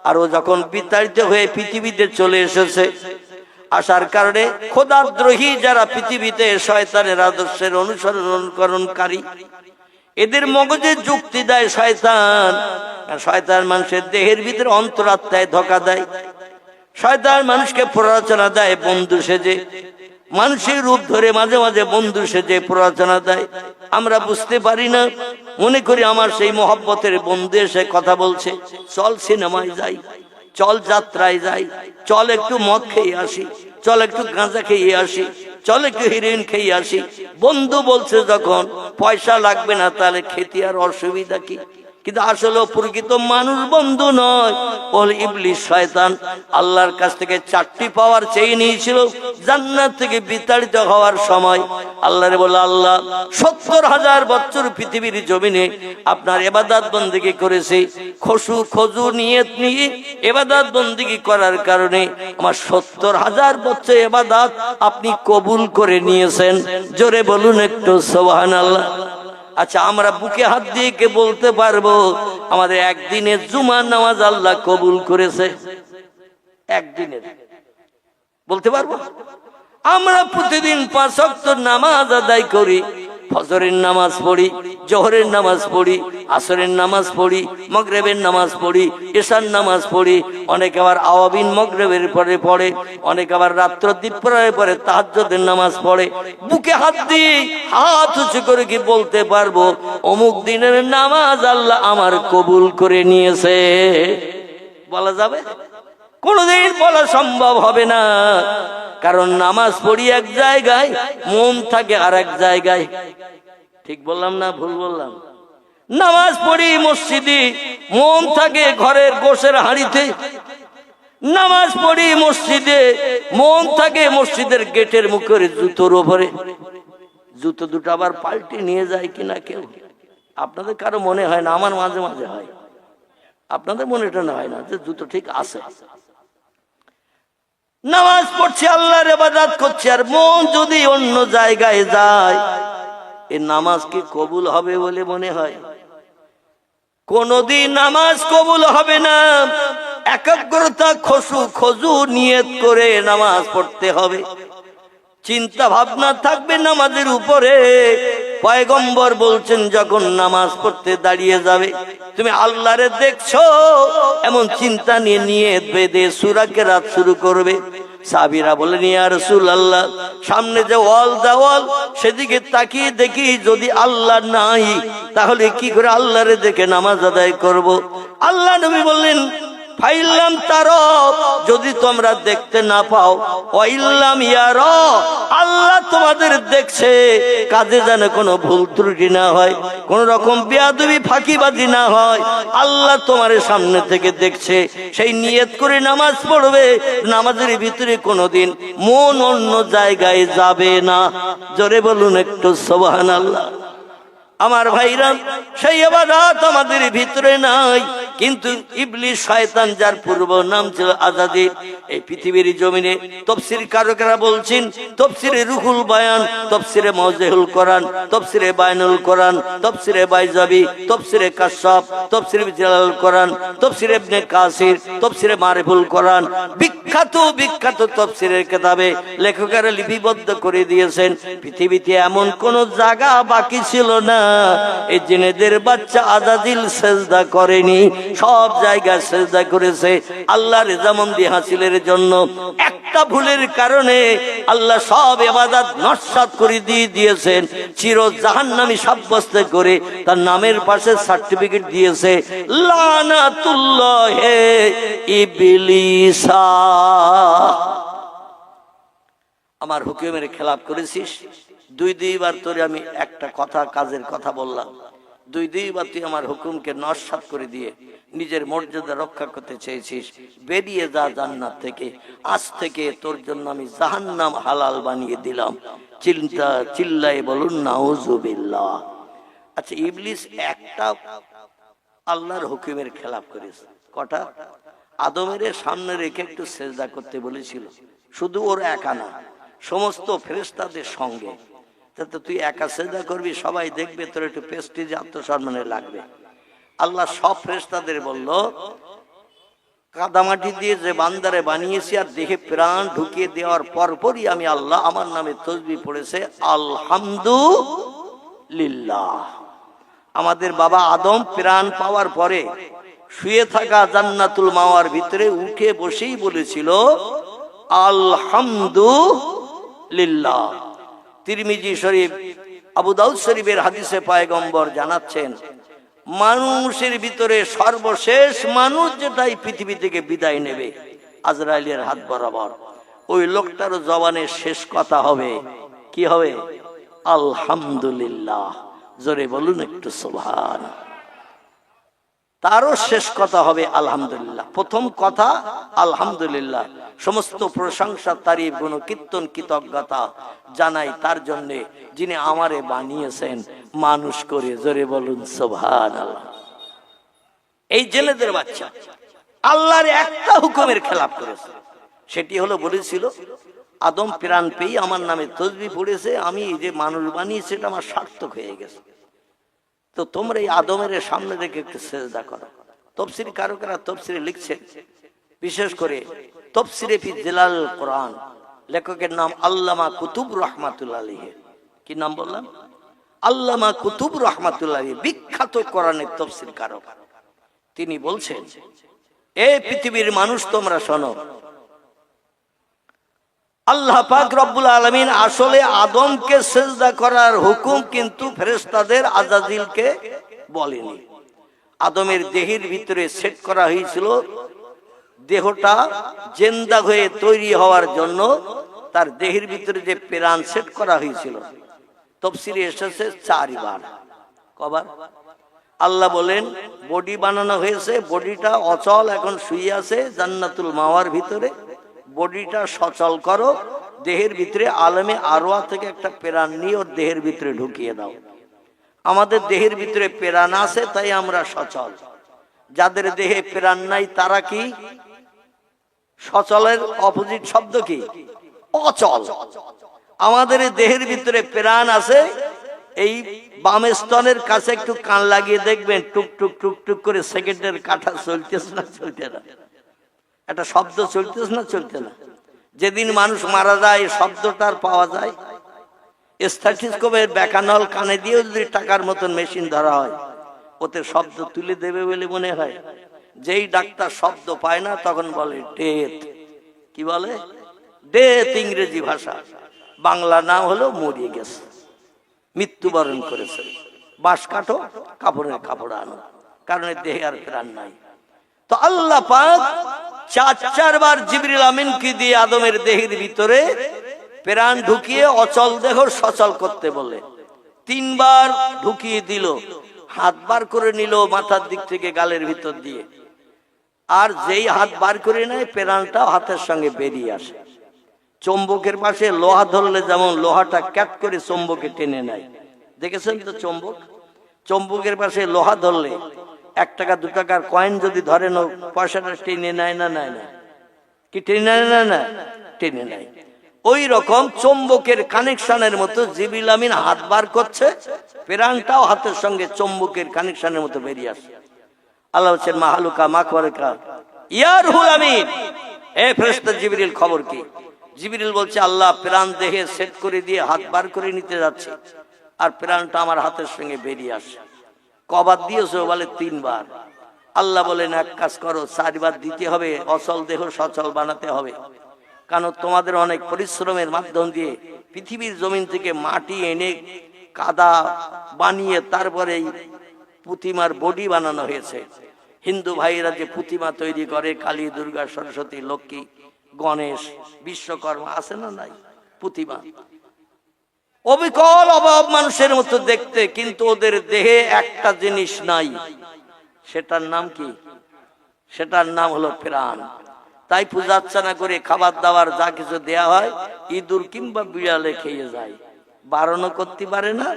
আর ও যখন বিতাড়িত হয়ে পৃথিবীতে চলে এসেছে, আসার কারণে খোদাদ্রোহী যারা পৃথিবীতে শয়তানের আদর্শের অনুকরণকারী, এদের মগজে যুক্তি দেয় শয়তান। শয়তান মানুষের দেহের ভিতরে অন্তরাত্মায় ধোঁকা দেয়। শয়তান মানুষকে প্ররোচনা দেয় বন্ধু সেজে, মানুষের রূপ ধরে মাঝে মাঝে বন্ধু সেজে প্ররোচনা দেয়। আমরা বুঝতে পারি না, মনে করি আমার সেই মহব্বতের বন্ধু এসে কথা বলছে, চল সিনেমায় যাই, চল যাত্রায় যাই, চল একটু মদ খেয়ে আসি, চল একটু গাঁজা খেয়ে আসি, চল একটু হিরোইন খেয়ে আসি। বন্ধু বলছে যখন পয়সা লাগবে না, তাহলে খেতে আর অসুবিধা কি? কিন্তু আসলে প্রকৃত মানুষ বন্ধু নয়, ওল ইবলিস শয়তান। আল্লাহর কাছ থেকে 4টি পাওয়ার চেয়ে নিয়েছিল জান্নাত থেকে বিতাড়িত হওয়ার সময়। আল্লাহরে বলে, আল্লাহ 70,000 বছর পৃথিবীর জমিনে আপনার ইবাদত বন্দেগী করেছি, খজু নিয়ত নিয়ে ইবাদত বন্দেগী করার কারণে আমার 70,000 বছর ইবাদত আপনি কবুল করে নিয়েছেন। জোরে বলুন একটু সুবহানাল্লাহ। আচ্ছা, আমরা বুকে হাত দিয়ে কে বলতে পারবো আমাদের একদিনের জুমার নামাজ আল্লাহ কবুল করেছে? একদিনের বলতে পারবো? আমরা প্রতিদিন 5 ওয়াক্ত নামাজ আদায় করি। ফজরের নামাজ পড়ি, জোহরের নামাজ পড়ি, আসরের নামাজ পড়ি, মাগরিবের নামাজ পড়ি, ইশার নামাজ পড়ি। অনেক আবার আওয়াবিন মাগরিবের পরে পড়ে, অনেক আবার রাত্র দ্বীপ্রায়ের পরে তাহাজ্জুদের নামাজ পড়ে। বুকে হাত দিয়ে হাত উঁচু করে কি বলতে পারবো অমুক দিনের নামাজ আল্লাহ আমার কবুল করে নিয়েছে? বলা যাবে? কোনদিন বলা সম্ভব হবে না, কারণ নামাজ পড়ি এক জায়গায়, মন থাকে আর এক জায়গায়। ঠিক বললাম না ভুল বললাম? নামাজ পড়ি মসজিদে, মন থাকে ঘরের গোশের হাঁড়িতে। নামাজ পড়ি মসজিদে, মন থাকে মসজিদের গেটের মুখের জুতোর উপরে। জুতো দুটো আবার পাল্টে নিয়ে যায় কিনা কেউ? আপনাদের কারো মনে হয় না? আমার মাঝে মাঝে হয়। আপনাদের মনে এটা না হয় না যে জুতো ঠিক আছে? নামাজ পড়ছি, আল্লাহর ইবাদত করছি, আর মন যদি অন্য জায়গায় যায়, এই নামাজ কি কবুল হবে বলে মনে হয়? কোনদিন নামাজ কবুল হবে না। একাগ্রতা, খজু নিয়ত করে নামাজ পড়তে হবে। চিন্তা ভাবনা থাকবে নামাজের উপরে। পয়গম্বর বলছেন, যখন নামাজ পড়তে দাঁড়িয়ে যাবে, তুমি আল্লাহরে দেখছো এমন চিন্তা নিয়ে নিয়ত বেঁধে সূরা কেরাত শুরু করবে। সাহাবীরা বলেন, ইয়া রাসূলুল্লাহ, সামনে যে ওয়াল দেওয়াল, সেদিকে তাকিয়ে দেখি যদি আল্লাহ নাই, তাহলে কি করে আল্লাহরে দেখে নামাজ আদায় করব? আল্লাহ নবী বললেন, ফাইল্লাম তারা, যদি তোমরা দেখতে না পাও, ওয়াইল্লাম ইয়ারা, আল্লাহ তোমাদের দেখছে, কাজে যেন কোনো ভুল ত্রুটি না হয়, কোন রকম বেয়াদবি ফাঁকিবাজি না হয়, আল্লাহ তোমার সামনে থেকে দেখছে, সেই নিয়ত করে নামাজ পড়বে। নামাজের ভিতরে কোনোদিন মন অন্য জায়গায় যাবে না। জোরে বলুন একটু সুবহানাল্লাহ। আমার ভাইরা, সেই ইবাদত আমাদের ভিতরে নাই, কিন্তু ইবলিস শয়তান, যার পূর্ব নাম ছিল আজাদিল, এই পৃথিবীর জমিনে তাফসীর কারকেরা বলছেন, তাফসীরে রুহুল বায়ান, তাফসীরে মাওজাহুল কোরআন, তাফসীরে বায়ানুল কোরআন, তাফসীরে বাইজাবি, তাফসীরে কাশফ, তাফসীরে জালাল কোরআন, তাফসীরে ইবনে কাসির, তাফসীরে মারিফুল কোরআন, বিখ্যাত বিখ্যাত তাফসীরের কিতাবে লেখকেরা লিপিবদ্ধ করে দিয়েছেন। পৃথিবীতে এমন কোন জায়গা বাকি ছিল না এই জিনেদের বাচ্চা আজাদিল সেজদা করেনি, সব জায়গায় সেজদা করেছে আল্লাহর রেজামন্দি হাসিলের জন্য। একটা ভুলের কারণে আল্লাহ সব ইবাদত নস্যাৎ করে দিয়েছেন, চির জাহান্নামী সাব্যস্ত করে তার নামের পাশে সার্টিফিকেট দিয়েছে, লানাতুল্লাহি ইবলিসা। আমার হুকুমের খেলাপ করেছিস, দুইবার তোরে আমি একটা কথা, কাজের কথা বললাম, দুইবার তুই আমার হুকুমকে নস্যাৎ করে দিয়ে নিজের মর্যাদা রক্ষা করতে চেয়েছিস, বেরিয়ে যা জান্নাত থেকে। আজ থেকে তোর জন্য আমি জাহান্নাম হালাল বানিয়ে দিলাম। চিল্লায়ে বলুন নাউজুবিল্লাহ। আচ্ছা, ইবলিস একটা আল্লাহর হুকুমের খেলাপ করেছে, কটা? আদমের সামনে রেখে একটু সেজদা করতে বলেছিল, শুধু ওর একা না, সমস্ত ফেরেশতাদের সঙ্গে। তো তুই একা সেজদা করবি, সবাই দেখবে, তোর একটু প্রেস্টিজ, আত্মসম্মানে লাগবে। আল্লাহ সব ফেরেশতাদের বলল, কাদামাটি দিয়ে যে বান্দারে বানিয়েছি আর দেখে প্রাণ ঢুকিয়ে দেওয়ার পরপরই আমি আল্লাহ আমার নামে তাসবিহ পড়েছে আলহামদুলিল্লাহ। আমাদের বাবা আদম প্রাণ পাওয়ার পরে শুয়ে থাকা জান্নাতুল মাওয়ার ভিতরে উঠে বসেই বলেছিল আলহামদুলিল্লাহ। তিরমিজি শরীফ, আবু দাউদ শরীফের হাদিসে পয়গম্বর জানাচ্ছেন, মানুষের ভিতরে সর্বশেষ মানুষ যেটাই পৃথিবী থেকে বিদায় নেবে আজরাইলের হাত বরাবর, ওই লোকটার জবানের শেষ কথা হবে কি হবে? আলহামদুলিল্লাহ। জোরে বলুন একটু সুবহান। তারও শেষ কথা হবে আলহামদুলিল্লাহ। প্রথম কথা আলহামদুলিল্লাহ। সমস্ত প্রশংসা, তারিফ, গুণ, কীর্তন, কৃতজ্ঞতা জানাই তার জন্য যিনি আমারে বানিয়েছেন মানুষ করে। জোরে বলুন সুবহানাল্লাহ। এই জেলেদের বাচ্চা আল্লাহর একটা হুকুমের খেলাপ করেছে, সেটি হলো বলেছিল আদম প্রাণ পেয়ে আমার নামে তাসবিহ পড়েছে, আমি যে মানুষ বানিয়েছি এটা আমার সার্থক হয়ে গেছে, তো তোমরা এই আদমের সামনে রেখে একটু সেজদা করো। তাফসীর কারকেরা তাফসীরে লিখছেন, বিশেষ করে তাফসীরে ফি জিলাল কোরআন, লেখকের নাম আল্লামা কুতুব রাহমাতুল্লাহ আলাইহি। কি নাম বললাম? আল্লামা কুতুব রাহমাতুল্লাহ আলাইহি, বিখ্যাত কোরআনের তাফসীর কারক। তিনি বলছেন, এই পৃথিবীর মানুষ তোমরা শোনো, আল্লাহ পাক রব্বুল আলামিন আসলে আদমকে সেজদা করার হুকুম কিন্তু ফেরেশতাদের আজাজিলকে বলেনি। আদমের দেহের ভিতরে সেট করা হয়েছিল, দেহটা জিন্দা হয়ে তৈরি হওয়ার জন্য তার দেহের ভিতরে যে প্রাণ সেট করা হয়েছিল, তাফসীরে এসেছে 4 বার। কবার? আল্লাহ বলেন বডি বানানো হয়েছে, বডিটা অচল, এখন শুয়ে আছে জান্নাতুল মাওয়ার ভিতরে, বডিটা সচল করো, দেহের ভিতরে আলমে আরওয়া থেকে একটা প্রাণ নিয়ে ওর দেহের ভিতরে ঢুকিয়ে দাও। আমাদের দেহের ভিতরে প্রাণ আছে তাই আমরা সচল, যাদের দেহে প্রাণ নাই তারা কি? সচলের অপোজিট শব্দ কি? অচল। আমাদের দেহের ভিতরে প্রাণ আছে, এই বাম স্তনের কাছে একটু কান লাগিয়ে দেখবেন টুক টুক টুক টুক করে সেকেন্ডের কাঁটা চলতেছে না চলতে না, একটা শব্দ চলতেছে না চলতে না। যেদিন মানুষ মারা যায় শব্দটার পাওয়া যায়। স্ট্যাথোস্কোপের ব্যাকানল কানে দিয়ে যদি টাকার মতন মেশিন ধরা হয়, ওতে শব্দ তুলে দেবে বলে মনে হয়। যেই ডাক্তার শব্দ পায় না তখন বলে ডেথ। কি বলে? ডেথ ইংরেজি ভাষা, বাংলা নাম হলো মরিয়ে গেছে, মৃত্যুবরণ করেছে। বাঁশ কাটো, কাপড়ের কাপড় আনো, কারণ দেহে আর প্রাণ নাই। তো আল্লাহ পাক চারবার জিবরিল আমিনকে দিয়ে আদমের দেহের ভিতরে প্রাণ ঢুকিয়ে অচল দেহ সচল করতে বলে, 3 বার ঢুকিয়ে দিল, হাত বার করে নিল মাথার দিক থেকে গালের ভিতর দিয়ে, আর যেই হাত বার করে নেয় প্রাণটাও হাতের সঙ্গে বেরিয়ে আসে। চুম্বকের পাশে লোহা ধরলে যেমন লোহাটা ক্যাট করে চুম্বকে টেনে নেয়, দেখেছেন তো? চুম্বকের পাশে লোহা ধরলে 1 টাকা 2 টাকার কয়েন যদি ধরেন পয়সাটা টেনে নেয় না? নেয় না? কি টেনে নেয় না? টেনে নেয়। ওই রকম চুম্বকের কানেকশনের মতো জিবরিল আমিন হাত বার করছে, প্রাণটাও হাতের সঙ্গে চুম্বকের কানেকশনের মতো বেরিয়ে আসে। আল্লাহ বলছেন মাহালুকা মাকওয়ারকা ইয়া রুহুল আমিন, এ ফেরেশতা জিবরিল খবর কি? জিবরিল বলছে আল্লাহ প্রাণ দেহে সেট করে দিয়ে হাত বার করে নিতে যাচ্ছে, আর প্রাণটা আমার হাতের সঙ্গে বেরিয়ে আসে। কবার দিয়েছো? বলে 3 বার। আল্লাহ বলেন এক কাজ করো, 4 বার দিতে হবে, অচল দেহ সচল বানাতে হবে। কারণ তোমাদের অনেক পরিশ্রমের মাধ্যম দিয়ে পৃথিবীর জমিন থেকে মাটি এনে কাদা বানিয়ে তারপরে প্রতিমার বডি বানানো হয়েছে। হিন্দু ভাইরা যে প্রতিমা তৈরি করে, কালী, দুর্গা, সরস্বতী, লক্ষ্মী, গণেশ, বিশ্বকর্মা, আছে না নাই প্রতিমা? অবিকল অভাব মানুষের মতো দেখতে, কিন্তু ওদের দেহে একটা জিনিস নাই, সেটার নাম কি? সেটার নাম হলো প্রাণ। তাই পূজা অর্চনা করে খাবার দাবার যা কিছু দেয়া হয় ইঁদুর কিংবা বিড়ালে খেয়ে যায়, বারণও করতে পারে না,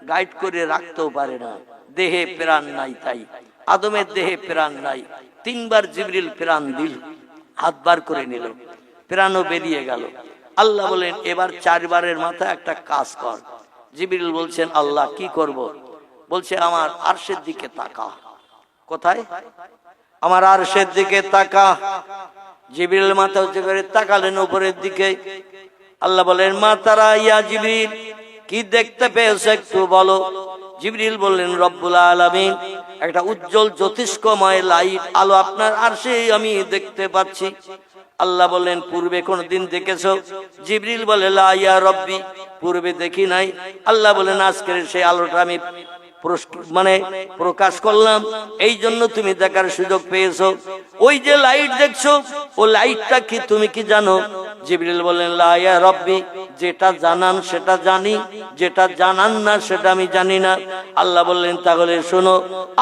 গাইড করে রাখতেও পারে না। দেহে প্রাণ নাই, তাই আদমের দেহে প্রাণ নাই। 3 বার জিবরিল প্রাণ দিল, হাত বার করে নিল, প্রাণও বেরিয়ে গেল। আল্লাহ বলেন এবার 4 বারের মাথায় একটা কাজ কর। জিবরিল বলছেন আল্লাহ কি করব? বলছে আমার আরশের দিকে তাকা। কোথায়? আমার আরশের দিকে তাকা। জিবরিল মাথা উঁচু করে তাকালেন উপরের দিকে। আল্লাহ বলেন মা তারা ইয়া জিবরিল, কি দেখতে পেয়েছ একটু বলো। জিবরিল বললেন রব্বুল আলামিন, একটা উজ্জ্বল জ্যোতিষ্কময় লাইট আলো আপনার আরশে আমি দেখতে পাচ্ছি। আল্লাহ বললেন পূর্বে কোনদিন দেখেছো? জিবরিল বলে লা ইয়া রব্বি, পূর্বে দেখি নাই। আল্লাহ বলেন আজকের সেই আলোটা আমি প্রকাশ করলাম, এই জন্য তুমি দেখার সুযোগ পেয়েছো। ওই যে লাইট দেখছো, ও লাইটটা কি তুমি কি জানো? জিবরিল বলেন লা ইয়া রব্বি, যেটা জানান সেটা জানি, যেটা জানান না সেটা আমি জানি না। আল্লাহ বললেন তাহলে শোনো,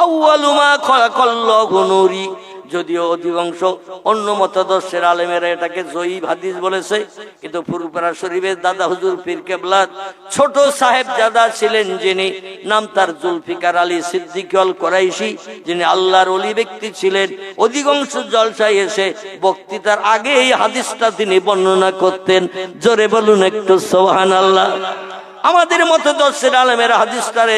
আউয়ালু মা খালাকাল্লাহু নূরি, যদিও অধিকাংশ অন্য মতাদর্শের আলেমেরা এটাকে জয়ীব হাদিস বলেছে, কিন্তু ফুরফুরা শরীফের দাদা হুজুর পীর কেবলা ছোট সাহেবজাদা ছিলেন যিনি, নাম তার জুলফিকার আলী সিদ্দিক আল কোরাইশি, যিনি আল্লাহর ওলি ব্যক্তি ছিলেন। অধিকাংশ জলসায় এসে বক্তৃতার আগে এই হাদিসটা তিনি বর্ণনা করতেন। জোরে বলুন একটু সুবহানাল্লাহ। আমাদের মতো দর্শের আলেমেরা হাদিসটারে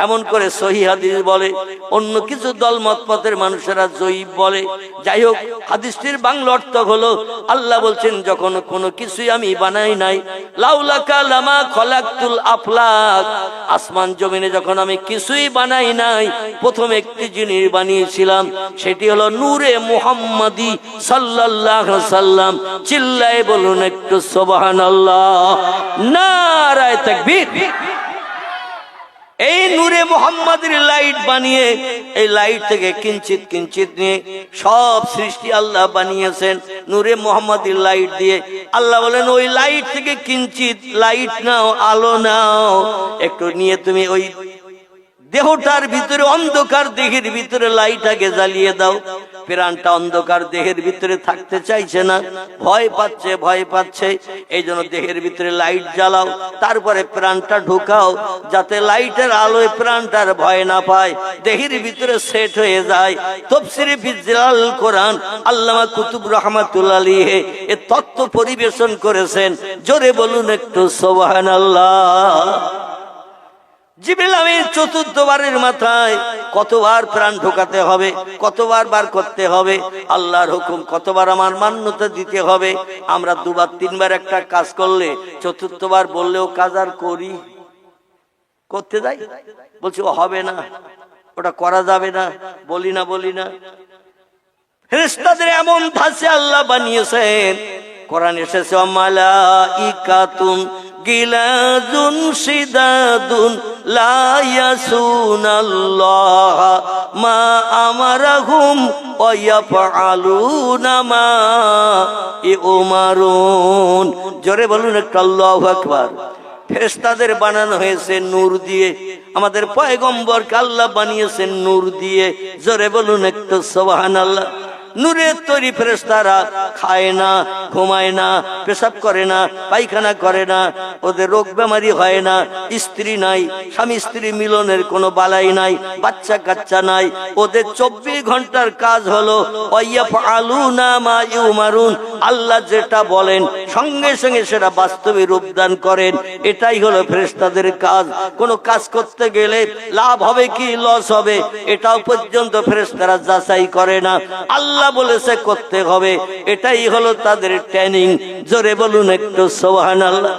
এমন করে সহিহ হাদিস বলে, অন্য কিছু দলমত পথের মানুষেরা জয়ীব বলে। যাই হোক, হাদিসটির বাংলা অর্থ হলো আল্লাহ বলছেন যখন কোনো কিছুই আমি বানাই নাই, লাউলাকা লামা খলাকতুল আফলাক, আসমান জমিনে যখন আমি কিছুই বানাই নাই, প্রথম একটি জিনিস বানিয়েছিলাম, সেটি হলো নূরে মুহাম্মাদি সাল্লাল্লাহু আলাইহি সাল্লাম। চিল্লায়ে বলুন একটু সুবহানাল্লাহ, নারায়ে তাকবীর। এই নূরে মুহাম্মাদের লাইট বানিয়ে, এই লাইট থেকে কিঞ্চিত কিঞ্চিত নিয়ে সব সৃষ্টি আল্লাহ বানিয়েছেন নূরে মুহাম্মাদের লাইট দিয়ে। আল্লাহ বলেন ওই লাইট থেকে কিঞ্চিত লাইট নাও, আলো নাও, একটু নিয়ে তুমি ওই দেহটার ভিতরে, অন্ধকার দেহের ভিতরে লাইট আগে জ্বালিয়ে দাও। প্রাণটা অন্ধকার দেহের ভিতরে থাকতে চাইছে না, ভয় পাচ্ছে, এই জন্য দেহের ভিতরে লাইট জ্বালাও, তারপরে প্রাণটা ঢুকাও, যাতে লাইটের আলোয় প্রাণটার ভয় না পায়, দেহের ভিতরে সেট হয়ে যায়। তাফসীরে ফিজিলাল কোরআন আল্লামা কুতুব রাহমাতুল্লাহ আলাইহি এ তত্ত্ব পরিবেশন করেছেন। জোরে বলুন একটু সুবহানাল্লাহ। জিবরিল আমিন 4th বারের মাথায় কতবার প্রাণ ঢোকাতে হবে, কতবার বার করতে হবে, আল্লাহর হুকুম কতবার আমার মান্যতা দিতে হবে। আমরা 2 বার 3 বার একটা কাজ করলে 4th বার বললেও কাজ আর করতে যাই, বলছি ও হবে না, ওটা করা যাবে না, বলি না। ফেরেশতাদের এমন ধাঁচে আল্লাহ বানিয়েছেন, কোরআন এসেছে মালাইকাতুন গিলাজুন শিদাদুন লা ইয়াসুনাল্লাহ মা আমারাহুম ওয়া ইয়াফআলুনা মা ইউমারুন। জোরে বলুন একটু আল্লাহু আকবার। ফেরেশতাদের বানানো হয়েছে নূর দিয়ে, আমাদের পয়গম্বরকে আল্লাহ বানিয়েছেন নূর দিয়ে। জোরে বলুন একটু সুবহানাল্লাহ। নূরের তৈরি ফেরেশতারা খায় না, ঘুমায় না, পেশাব করে না, পায়খানা করে না, ওদের রোগ বেমারি হয় না, স্ত্রী নাই, স্বামী স্ত্রী মিলনের কোনো বালাই নাই, বাচ্চা কাচ্চা নাই। ওদের 24 ঘন্টার কাজ হলো ওয়াইয়াফআলুনা মা ইউমারুন, আল্লাহ যেটা বলেন সঙ্গে সঙ্গে সেটা বাস্তবে রূপদান করেন। এটাই হলো ফেরেশতাদের কাজ। কোনো কাজ করতে গেলে লাভ হবে কি লস হবে এটাও পর্যন্ত ফেরেশতারা যাচাই করে না, আল্লাহ বলেছে করতে হবে, এটাই হলো তাদের ট্রেনিং। জোরে বলুন একটু সুবহানাল্লাহ।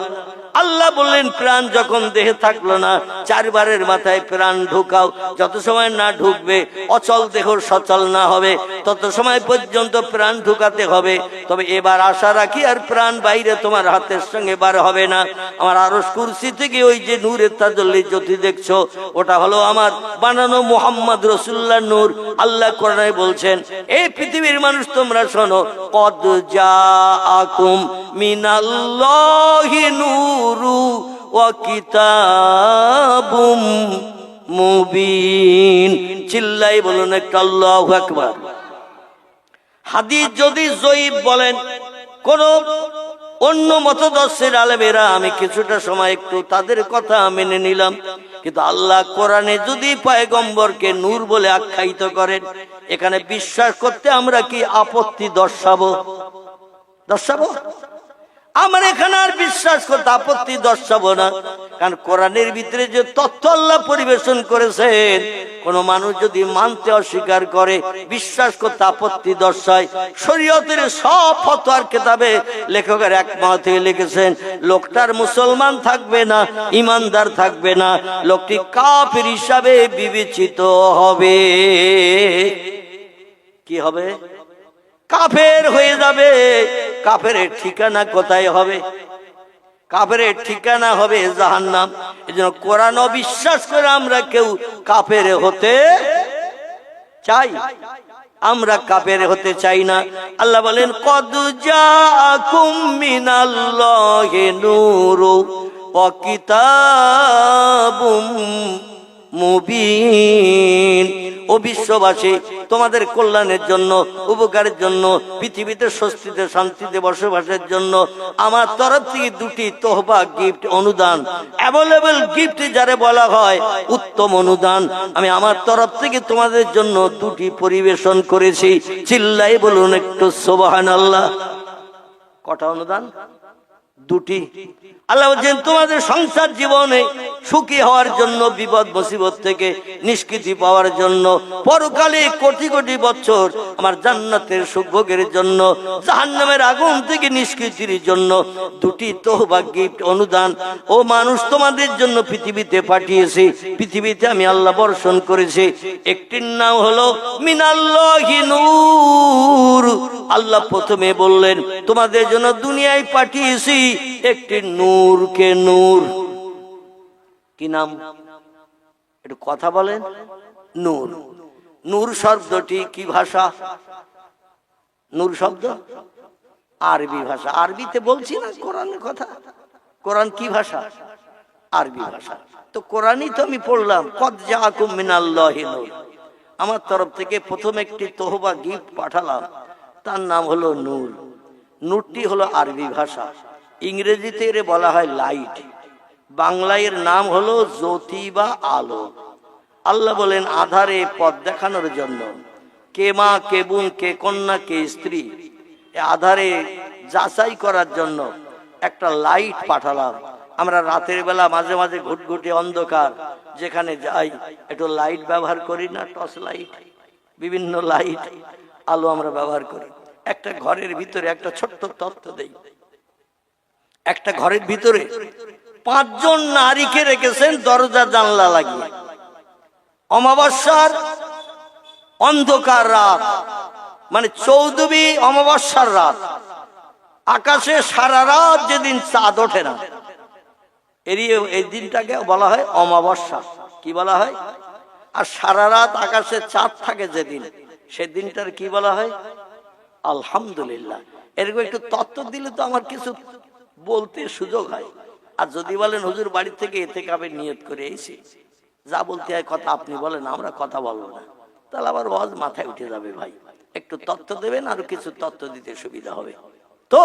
আল্লাহ বললেন প্রাণ যখন দেহে থাকলো না, 4 বারের মাথায় প্রাণ ঢুকাও। যত সময় না ঢুকবে, অচল দেহ সচল না হবে, তত সময় পর্যন্ত প্রাণ ঢুকাতে হবে। তবে এবার আশা রাখি আর প্রাণ বাইরে তোমার হাতের সঙ্গে বার হবে না। আমার আরশ কুরসি থেকে ওই যে নূরের তাজাল্লি জ্যোতি দেখছো, ওটা হলো আমার বানানো মুহাম্মদ রাসূলুল্লাহ নূর। আল্লাহ কোরআনে বলছেন, এই পৃথিবীর মানুষ তোমরা শোনো, কদ জাআকুম মিনাল্লাহি নূরু ওয়া কিতাবুম মুবিন। চিল্লাই বলুন একটু আল্লাহু আকবার। হাদিস যদি জয়ীফ বলেন কোন অন্য মতদর্শের আলেমেরা, আমি কিছুটা সময় একটু তাদের কথা মেনে নিলাম, কিন্তু আল্লাহ কোরআনে যদি পয়গম্বরকে নূর বলে আখ্যায়িত করেন, এখানে বিশ্বাস করতে আমরা কি আপত্তি দর্শাবো? আমার এখানে আর বিশ্বাস করতে আপত্তি দর্শাবো না, কারণ কোরআনের ভিতরে যে তথ্য আল্লাহ পরিবেশন করেছেন, কোন মানুষ যদি মানতে অস্বীকার করে, বিশ্বাস করতে আপত্তি দর্শায়। শরীয়তের সব ফতোয়ার কিতাবে লেখকের একমত হয়ে লিখেছেন, লোকটার মুসলমান থাকবে না, ইমানদার থাকবে না, লোকটি কাফির হিসাবে বিবেচিত হবে। কি হবে? কাফের হয়ে যাবে। কাফেরের ঠিকানা কোথায় হবে? কাফেরের ঠিকানা হবে জাহান্নাম। এজন্য কোরআন অবিশ্বাস করে আমরা কেউ কাফের হতে চাই? আমরা কাফের হতে চাই না। আল্লাহ বলেন, কদ জাআকুম মিনাল্লাহি নূরু ওয়া কিতাবুম মুবিন। ও বিশ্ববাসী, তোমাদের কল্যাণের জন্য, উপকারের জন্য, পৃথিবীতে স্বস্তিতে শান্তিতে বসবাসের জন্য আমার তরফ থেকে 2টি তোহবা গিফট, অনুদান, অ্যাভেলেবল গিফট যারে বলা হয়, উত্তম অনুদান, আমি আমার তরফ থেকে তোমাদের জন্য 2টি পরিবেশন করেছি। চিল্লাই বলুন একটু সুবহানাল্লাহ। কটা অনুদান? 2টি। আল্লাহ বলছেন, তোমাদের সংসার জীবনে সুখী হওয়ার জন্য, বিপদ মুসিবত থেকে নিষ্কৃতি পাওয়ার জন্য, পরকালে কোটি কোটি বছর আমার জান্নাতের সুখ ভোগের জন্য, জাহান্নামের আগুন থেকে নিষ্কৃতির জন্য 2টি তোহবা গিফট, অনুদান ও মানুষ তোমাদের জন্য পৃথিবীতে পাঠিয়েছি। পৃথিবীতে আমি আল্লাহ বর্ষণ করেছি। একটির নাম হলো মিনাল্লাহি নূর। আল্লাহ প্রথমে বললেন, তোমাদের জন্য দুনিয়ায় পাঠিয়েছি একটি নূরকে নূর। কি নাম? একটু কথা বলেন। নূর। নূর শব্দটি কি ভাষা? নূর শব্দ আরবি ভাষা। আরবিতে বলছি না কোরআনের কথা। কোরআন কি ভাষা? আরবি ভাষা। তো কোরআনই তো আমি পড়লাম, কদ জাআকুম মিনাল্লাহি নূর। আমার তরফ থেকে প্রথম একটি তোহবা গিফট পাঠালাম, তার নাম হলো নূর। নূরটি হলো আরবি ভাষা। ইংরেজিতে এর বলা হয় লাইট। বাংলায় এর নাম হলো জ্যোতি বা আলো। আল্লাহ বলেন, আধারে পথ দেখানোর জন্য, কে মা, কে বোন, কে কন্যা, কে স্ত্রী, আধারে যাচাই করার জন্য একটা লাইট পাঠালাম। আমরা রাতের বেলা মাঝে মাঝে ঘুটঘুটে অন্ধকার যেখানে যাই, একটু লাইট ব্যবহার করি না? টর্চ লাইট, বিভিন্ন লাইট, আলো আমরা ব্যবহার করি। একটা ঘরের ভিতরে একটা ছোট্ট তথ্য দেই। একটা ঘরের ভিতরে 5 জন নারীকে রেখেছেন দরজা জানলা লাগিয়ে। অমাবস্যার অন্ধকার রাত, মানে 14 অমাবস্যার রাত, আকাশে সারা রাত যেদিন চাঁদ ওঠে না, এই দিনটাকে বলা হয় অমাবস্যা। কি বলা হয়? আর সারা রাত আকাশে চাঁদ থাকে যেদিন, সেদিনটার কি বলা হয়? আলহামদুলিল্লাহ। এরকম একটু তত্ত্ব দিলে তো আমার কিছু বলতে সুযোগ হয়। আর যদি বলেন হুজুর বাড়ি থেকে ইতিকাফের নিয়ত করে এসেছি, যা বলতে হয় কথা আপনি বলেন, আমরা কথা বলবো না, তাহলে আবার ওয়াজ মাথায় উঠে যাবে। ভাই একটু তত্ত্ব দেবেন, আর কিছু তত্ত্ব দিতে সুবিধা হবে। তো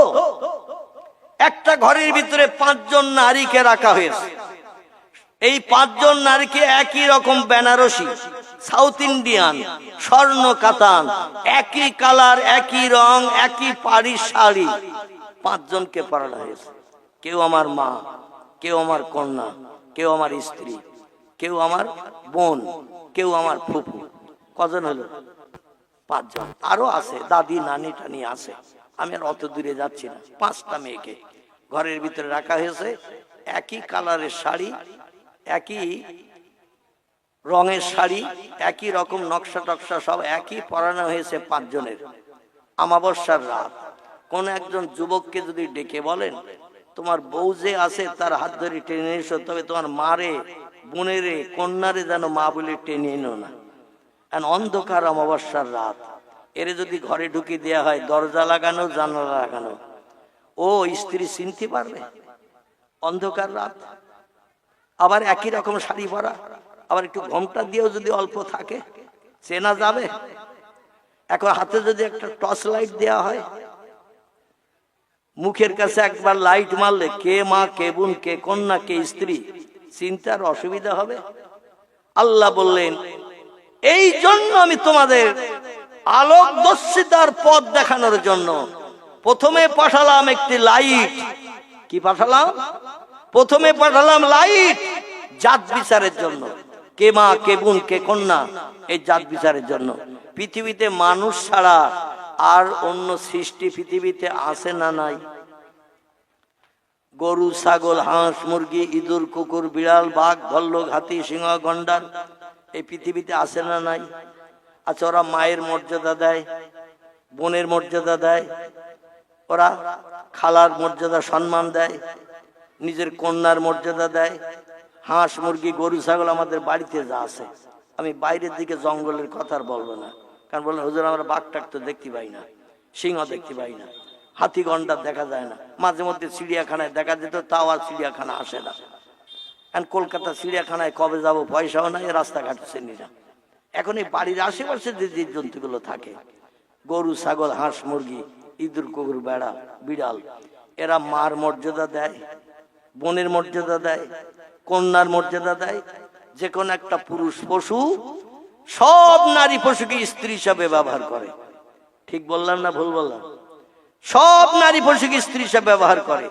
একটা ঘরের ভিতরে 5 জন নারীকে রাখা হয়েছে। এই 5 জন নারীকে একই রকম বেনারসি, সাউথ ইন্ডিয়ান, স্বর্ণ কাতান, একই কালার, একই রং, একই পাড়ি শাড়ি 5 জনকে পরানো হয়েছে। কেউ আমার মা, কেউ আমার কন্যা, কেউ আমার স্ত্রী, কেউ আমার বোন, কেউ আমার ফুফু। কজন হলো? 5 জন। আরো আছে দাদি, নানি টানি আছে। আমি আর অত দূরে যাচ্ছি না। 5টা মেয়েকে ঘরের ভিতরে রাখা হয়েছে। একই কালারের শাড়ি, একই রঙের শাড়ি, একই রকম নকশা টকশা সব একই পরানো হয়েছে 5 জনের। আমাবস্যার রাত। কোন একজন যুবককে যদি ডেকে বলেন তোমার বউ যে আছে তার হাত ধরে টেনে এসো, তবে তোমার মারে, বোনেরে, কন্যারে যেন মা বলে টেনে এনো না। অন্ধকার অমাবস্যার রাত, এরে যদি ঘরে ঢুকি দেয়া হয়, দরজা লাগানো, জানালা লাগানো, ও স্ত্রী চিনতে পারবে? অন্ধকার রাত, আবার একই রকম শাড়ি পরা, আবার একটু ঘোমটা দিয়েও যদি অল্প থাকে, চেনা যাবে? এখন হাতে যদি একটা টর্চ লাইট দেওয়া হয়, মুখের কাছে একবার লাইট মারলে কে মা, কে বোন, কে কন্যা, কে স্ত্রী চিন্তার অসুবিধা হবে? আল্লাহ বললেন এই জন্য আমি তোমাদের আলোকদর্শিতার পথ দেখানোর জন্য প্রথমে পাঠালাম একটি লাইট। কি পাঠালাম? প্রথমে পাঠালাম লাইট, জাত বিচারের জন্য। কে মা, কে বোন, কে কন্যা, এই জাত বিচারের জন্য। পৃথিবীতে মানুষ ছাড়া আর অন্য সৃষ্টি পৃথিবীতে আছে না নাই? গরু, ছাগল, হাঁস, মুরগি, ইঁদুর, কুকুর, বিড়াল, বাঘ, ভল্লুক, হাতি, সিংহ, গন্ডার এই পৃথিবীতে আছে না নাই? আচ্ছা, ওরা মায়ের মর্যাদা দেয়, বোনের মর্যাদা দেয়, ওরা খালার মর্যাদা সম্মান দেয়, নিজের কন্যার মর্যাদা দেয়। হাঁস, মুরগি, গরু, ছাগল আমাদের বাড়িতে যা আছে, আমি বাইরের দিকে জঙ্গলের কথা আর বলবো না, কারণ বললেন হুজুর আমরা বাঘ টাক তো দেখতে পাই না, সিংহ দেখতে পাই না, হাতি গন্ডার দেখা যায় না। মাঝে মধ্যে চিড়িয়াখানায় দেখা যেত, তাও আর চিড়িয়াখানা আসে না। কারণ কলকাতা চিড়িয়াখানায় কবে যাব, পয়সাও নাই, রাস্তাঘাট চিনি না। এখন এই বাড়ির আশেপাশে যে জীব জন্তুগুলো থাকে, গরু, ছাগল, হাঁস, মুরগি, ইঁদুর, কুকুর, বেড়া, বিড়াল, এরা মার মর্যাদা দেয়, বোনের মর্যাদা দেয়, কন্যার মর্যাদা দেয়। যে কোনো একটা পুরুষ পশু সব নারী পশুকে স্ত্রী হিসাবে ব্যবহার করে। ঠিক বললাম না ভুল বললাম? সব নারী পশুকে স্ত্রী হিসাবে ব্যবহার করে।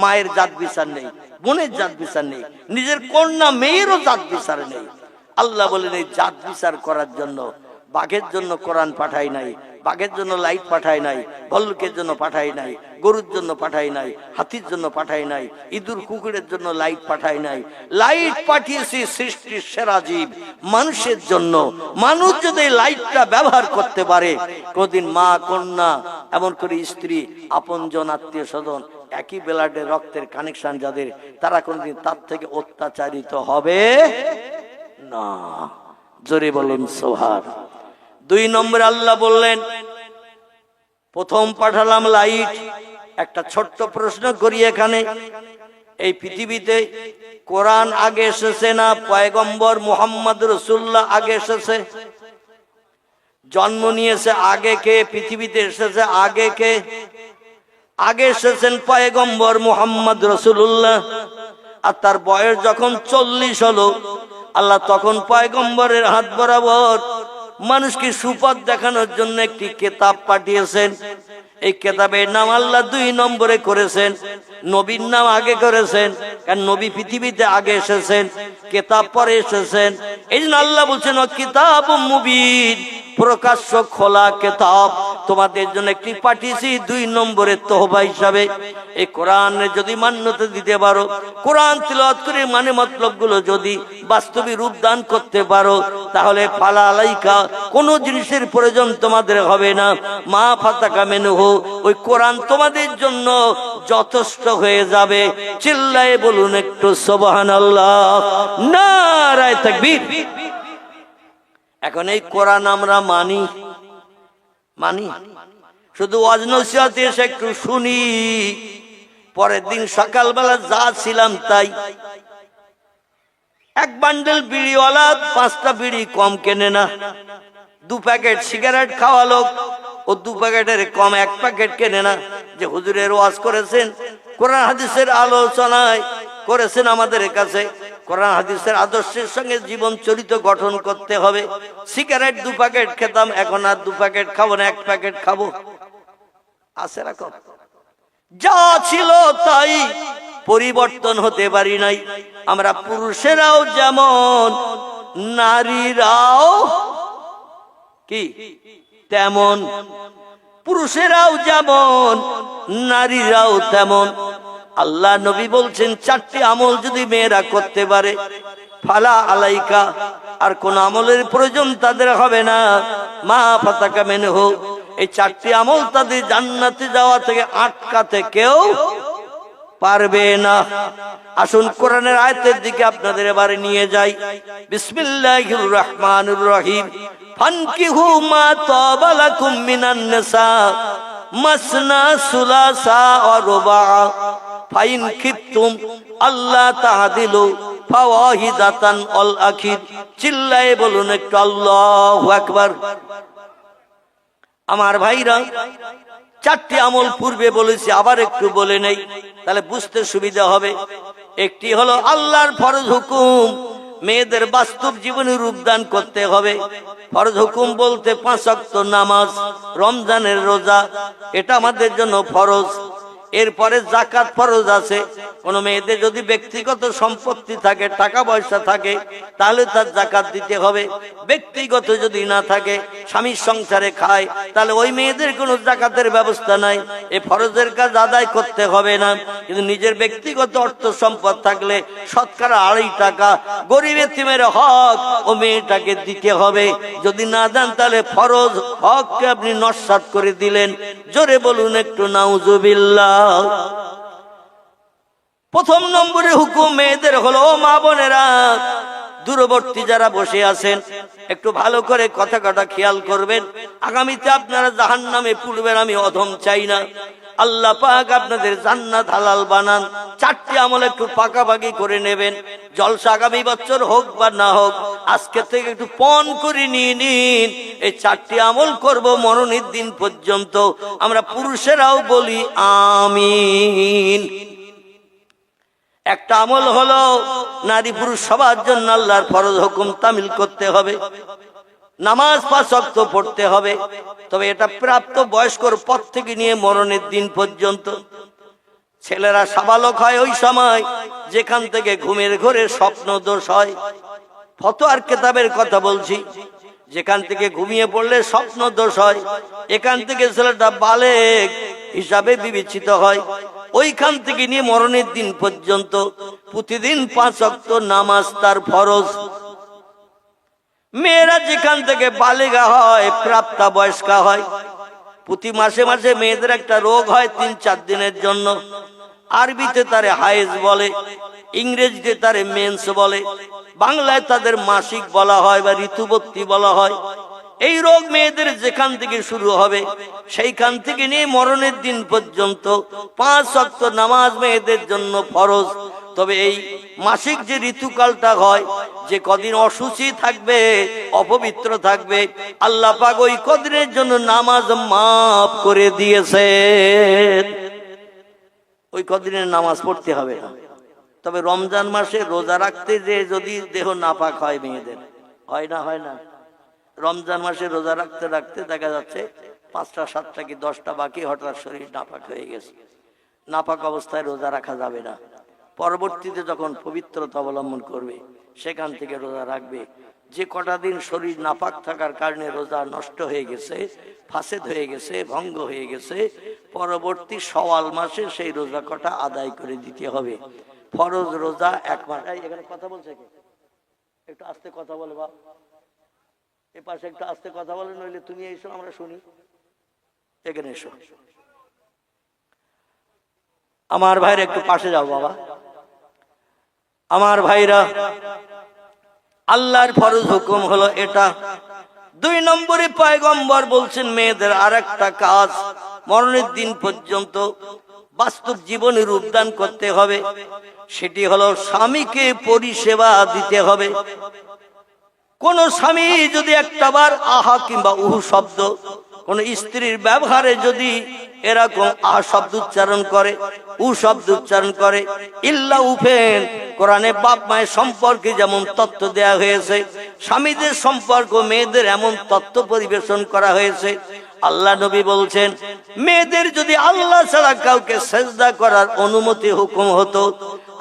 মায়ের জাত বিচার নেই, বোনের জাত বিচার নেই, নিজের কন্যা মেয়েরও জাত বিচার নেই। আল্লাহ বলেন এই জাত বিচার করার জন্য বাঘের জন্য কোরআন পাঠাই নাই, বাঘের জন্য লাইট পাঠাই নাই, ভল্লুকের জন্য পাঠাই নাই, গরুর জন্য পাঠাই নাই, হাতির জন্য পাঠাই নাই, ইঁদুর কুকুরের জন্য লাইট পাঠাই নাই। লাইট পাঠিয়েছি সৃষ্টির সেরা জীব মানুষের জন্য। মানুষ যদি লাইটটা ব্যবহার করতে পারে, কোনদিন মা, কন্যা, এমন করে স্ত্রী, আপনজন, আত্মীয় স্বজন, একই ব্লাডের রক্তের কানেকশন যাদের, তারা কোনদিন তার থেকে অত্যাচারিত হবে না। জোরে বলুন সুবহান। 2 নম্বরে আল্লাহ বললেন প্রথম পাঠালাম লাইট। একটা ছোট্ট প্রশ্ন করি এখানে, এই পৃথিবীতে কোরআন আগে এসেছে না পয়গম্বর মুহাম্মদ রাসূলুল্লাহ আগে এসেছে? জন্ম নিয়েছে আগে কে? পৃথিবীতে এসেছে আগে কে? আগে এসেছেন পয়গম্বর মুহাম্মদ রাসূলুল্লাহ। আর তার বয়স যখন 40 হলো, আল্লাহ তখন পয়গম্বরের হাত বরাবর মানুষকে সুপথ দেখানোর জন্য একটি কিতাব পাঠিয়েছেন। এই কিতাবের নাম আল্লাহ 2 নম্বরে করেছেন, নবীর নাম আগে করেছেন, কারণ নবী পৃথিবীতে আগে এসেছেন, কিতাব পরে এসেছেন। এই জন্য আল্লাহ বলছেন কিতাবুম মুবিন, প্রকাশ্য খোলা কিতাব তোমাদের জন্য একটি পাঠিয়েছি 2 নম্বরের তোহবা হিসাবে। এই কোরআনে যদি মান্যতা দিতে পারো, কোরআন তিলাওয়াত করে মানে মতলব গুলো যদি বাস্তবে রূপ দান করতে পারো, তাহলে ফালা আলাইকা কোন জিনিসের প্রয়োজন তোমাদের হবে না। মা ফাতাকা মিনহু, ওই কোরআন তোমাদের জন্য যথেষ্ট হয়ে যাবে। চিল্লায়ে বলুন একটু সুবহানাল্লাহ, নারায়ে তাকবীর। এখন এই কোরআন আমরা মানি, মানি, শুধু ওয়াজ নসিহতে এসে একটু শুনি, পরের দিন সকালবেলা যা ছিলাম তাই। এক বান্ডেল বিড়িওয়ালা 5টা বিড়ি কম কেনে না, 2 প্যাকেট সিগারেট খাওয়া লোক ও 2 প্যাকেটের কম 1 প্যাকেট কেনে না। যে হুজুরের ওয়াজ করেছেন, কোরআন হাদিসের আলোচনায় করেছেন আমাদের কাছে, কোরআন হাদিসের আদর্শের সঙ্গে জীবন চরিত্র গঠন করতে হবে। সিগারেট 2 প্যাকেট খেতাম, এখন আর 2 প্যাকেট খাবো না, 1 প্যাকেট খাবো। আছে রকম যা ছিল তাই, পরিবর্তন হতে পারি নাই। আমরা পুরুষেরাও যেমন, নারীরাও কি তেমন, পুরুষেরাও যেমন নারীরাও তেমন। আল্লাহ নবী বলছেন 4টি আমল যদি মেয়েরা করতে পারে, ফালা আলাইকা, আর কোন আমলের প্রয়োজন তাদের হবে না। মা ফাতাকা মিনহু, এই 4টি আমল তাদের জান্নাতে যাওয়া থেকে আটকাতে কেউ পারবে না। আসুন কোরআনের আয়াতের দিকে আপনাদের এবারে নিয়ে যাই। বিসমিল্লাহির রহমানির রহিম। ফানকিহু মা তাবা লাকুম মিনান নিসা মাসনা সুলাসা ওয়া রুবা ফাইন খিফতুম আল্লাহ তাআদিলু ফাওয়াহিদাতান আল আখির। চিল্লায়ে বলুন একটু আল্লাহু আকবার। আমার ভাইরা, 4টি আমল পূর্বে বলেছি, আবার একটু বলে নেই, তাহলে বুঝতে সুবিধা হবে। একটি হলো আল্লাহর ফরজ হুকুম মেয়েদের বাস্তব জীবনে রূপদান করতে হবে। ফরজ হুকুম বলতে 5 ওয়াক্ত নামাজ, রমজানের রোজা, এটা আমাদের জন্য ফরজ। এরপরে যাকাত ফরজ আছে। কোন মেয়েদের যদি ব্যক্তিগত সম্পত্তি থাকে, টাকা পয়সা থাকে, তাহলে তার যাকাত দিতে হবে। ব্যক্তিগত যদি না থাকে, স্বামীর সংসারে খায়, তাহলে ওই মেয়েদের কোনো যাকাতের ব্যবস্থা নাই, এই ফরজের কাজ আদায় করতে হবে না। কিন্তু নিজের ব্যক্তিগত অর্থ সম্পদ থাকলে শতকরা 2.5 টাকা গরিব এতিমের হক ও মেয়েটাকে দিতে হবে। যদি না দেন তাহলে ফরজ হককে আপনি নস্যাৎ করে দিলেন। জোরে বলুন একটু নাউজুবিল্লাহ। প্রথম নম্বরে হুকুম মেয়েদের হলো, ও মা বোনেরা, দূরবর্তী যারা বসে আছেন একটু ভালো করে কথা খেয়াল করবেন। আগামীতে আপনারা জাহান্নামে পড়বেন, আমি অধম চাই না। আল্লাহ পাক আপনাদের জান্নাত হালাল বানান। 4টি আমল একটু পাকাপাকি করে নেবেন। জলসা আগামী বছর হোক বা না হোক, আজকে থেকে একটু পণ করে নিয়ে নিন। এই 4টি আমল করব মরণের দিন পর্যন্ত। আমরা পুরুষেরাও বলি আমিন। একটা আমল হলো, নারী পুরুষ সবার জন্য আল্লাহর ফরজ হুকুম তামিল করতে হবে। নামাজ 5 ওয়াক্ত পড়তে হবে, তবে এটা প্রাপ্ত বয়স্কর পর থেকে নিয়ে মরণের দিন পর্যন্ত। ছেলেরা সাবালক হয় ওই সময় যেখান থেকে ঘুমের ঘরে স্বপ্ন দোষ হয়। ফতোয়ার কিতাবের কথা বলছি, যেখান থেকে ঘুমিয়ে পড়লে স্বপ্ন দোষ হয়, এখান থেকে ছেলেটা বালেগ হিসাবে বিবেচিত হয়। ওইখান থেকে নিয়ে মরণের দিন পর্যন্ত প্রতিদিন 5 ওয়াক্ত নামাজ তার ফরজ। মেয়েরা যেখান থেকে বালিগা হয়, প্রাপ্তা বয়স্কা হয়, প্রতি মাসে মাসে মেয়েদের একটা রোগ হয় 3-4 দিনের জন্য। আরবিতে তারে হায়েজ বলে, ইংরেজিতে তারে মেন্স বলে, বাংলায় তাদের মাসিক বলা হয় বা ঋতুবতী বলা হয়। এই রোগ মেয়েদের যেখান থেকে শুরু হবে সেইখান থেকে নিয়ে মরণের দিন পর্যন্ত 5 ওয়াক্ত নামাজ মেয়েদের জন্য ফরজ। তবে এই মাসিক যে ঋতুকালটা হয়, যে কদিন অসুচি থাকবে, অপবিত্র থাকবে, আল্লাহ পাক ওই কদিনের জন্য নামাজ মাফ করে দিয়েছেন। ওই কদিনের নামাজ পড়তে হবে না। তবে রমজান মাসে রোজা রাখতে যে যদি দেহ নাপাক হয়, মেয়েদের হয় না, রমজান মাসে রোজা রাখতে রাখতে দেখা যাচ্ছে 5টা 7টা কি 10টা বাকি, হঠাৎ শরীর নাপাক হয়ে গেছে। নাপাক অবস্থায় রোজা রাখা যাবে না। পরবর্তীতে যখন পবিত্রতা অবলম্বন করবে সেখান থেকে রোজা রাখবে। যে কটা দিন শরীর নাপাক থাকার কারণে রোজা নষ্ট হয়ে গেছে, ফাসেদ হয়ে গেছে, ভঙ্গ হয়ে গেছে, পরবর্তী শাওয়াল মাসে সেই রোজা কটা আদায় করে দিতে হবে। ফরজ রোজা 1 মাস। এখানে কথা বলছে কে? একটু আস্তে কথা বলে বাপ, এ পাশে একটু আস্তে কথা বলে, নইলে তুমি এসো আমরা শুনি। এখানে এসো। আমার ভাইরা একটু পাশে যাও বাবা। আমার ভাইরা, আল্লাহর ফরজ হুকুম হলো এটা। দুই নম্বরে পয়গম্বর বলছেন মেয়েদের আরেকটা কাজ, মরণের দিন পর্যন্ত বাস্তব জীবনে রূপদান করতে হবে, সেটি হলো স্বামীকে পরিষেবা দিতে হবে। কোন স্বামী যদি একটাবার আহা কিংবা উহু শব্দ কোন স্ত্রীর ব্যবহারে যদি এরকম আহা শব্দ উচ্চারণ করে, উ শব্দ উচ্চারণ করে, ইল্লা উফেন, কোরআনে বাপ মায়ের সম্পর্কে যেমন তত্ত্ব দেয়া হয়েছে, স্বামীদের সম্পর্ক মেয়েদের এমন তত্ত্ব পরিবেশন করা হয়েছে। আল্লাহ নবী বলছেন, মেয়েদের যদি আল্লাহ ছাড়া কাউকে সেজদা করার অনুমতি হুকুম হতো,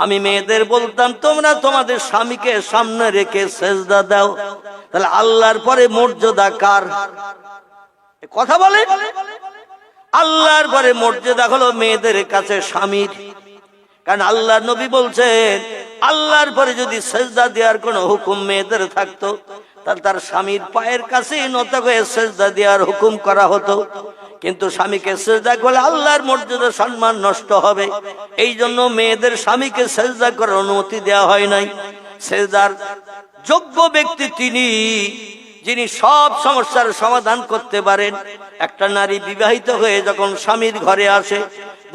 আমি মেয়েদের বলতাম তোমরা তোমাদের স্বামীকে সামনে রেখে সেজদা দাও। তাহলে আল্লাহর পরে মর্যাদা কার? কথা বলে, আল্লাহর পরে মর্যাদা হলো মেয়েদের কাছে স্বামীর। কারণ আল্লাহ নবী বলছেন, আল্লাহর পরে যদি সেজদা দেওয়ার কোনো হুকুম মেয়েদের থাকতো, তাহলে তার স্বামীর পায়ের কাছে নত হয়ে সেজদা দেওয়ার হুকুম করা হতো। কিন্তু স্বামীকে সেজদা করলে আল্লাহর মর্যাদা সম্মান নষ্ট হবে, এই জন্য মেয়েদের স্বামীকে সেজদা করার অনুমতি দেওয়া হয় নাই। সেজদার যোগ্য ব্যক্তি তিনি, যিনি সব সমস্যার সমাধান করতে পারেন। একটা নারী বিবাহিত হয়ে যখন স্বামীর ঘরে আসে,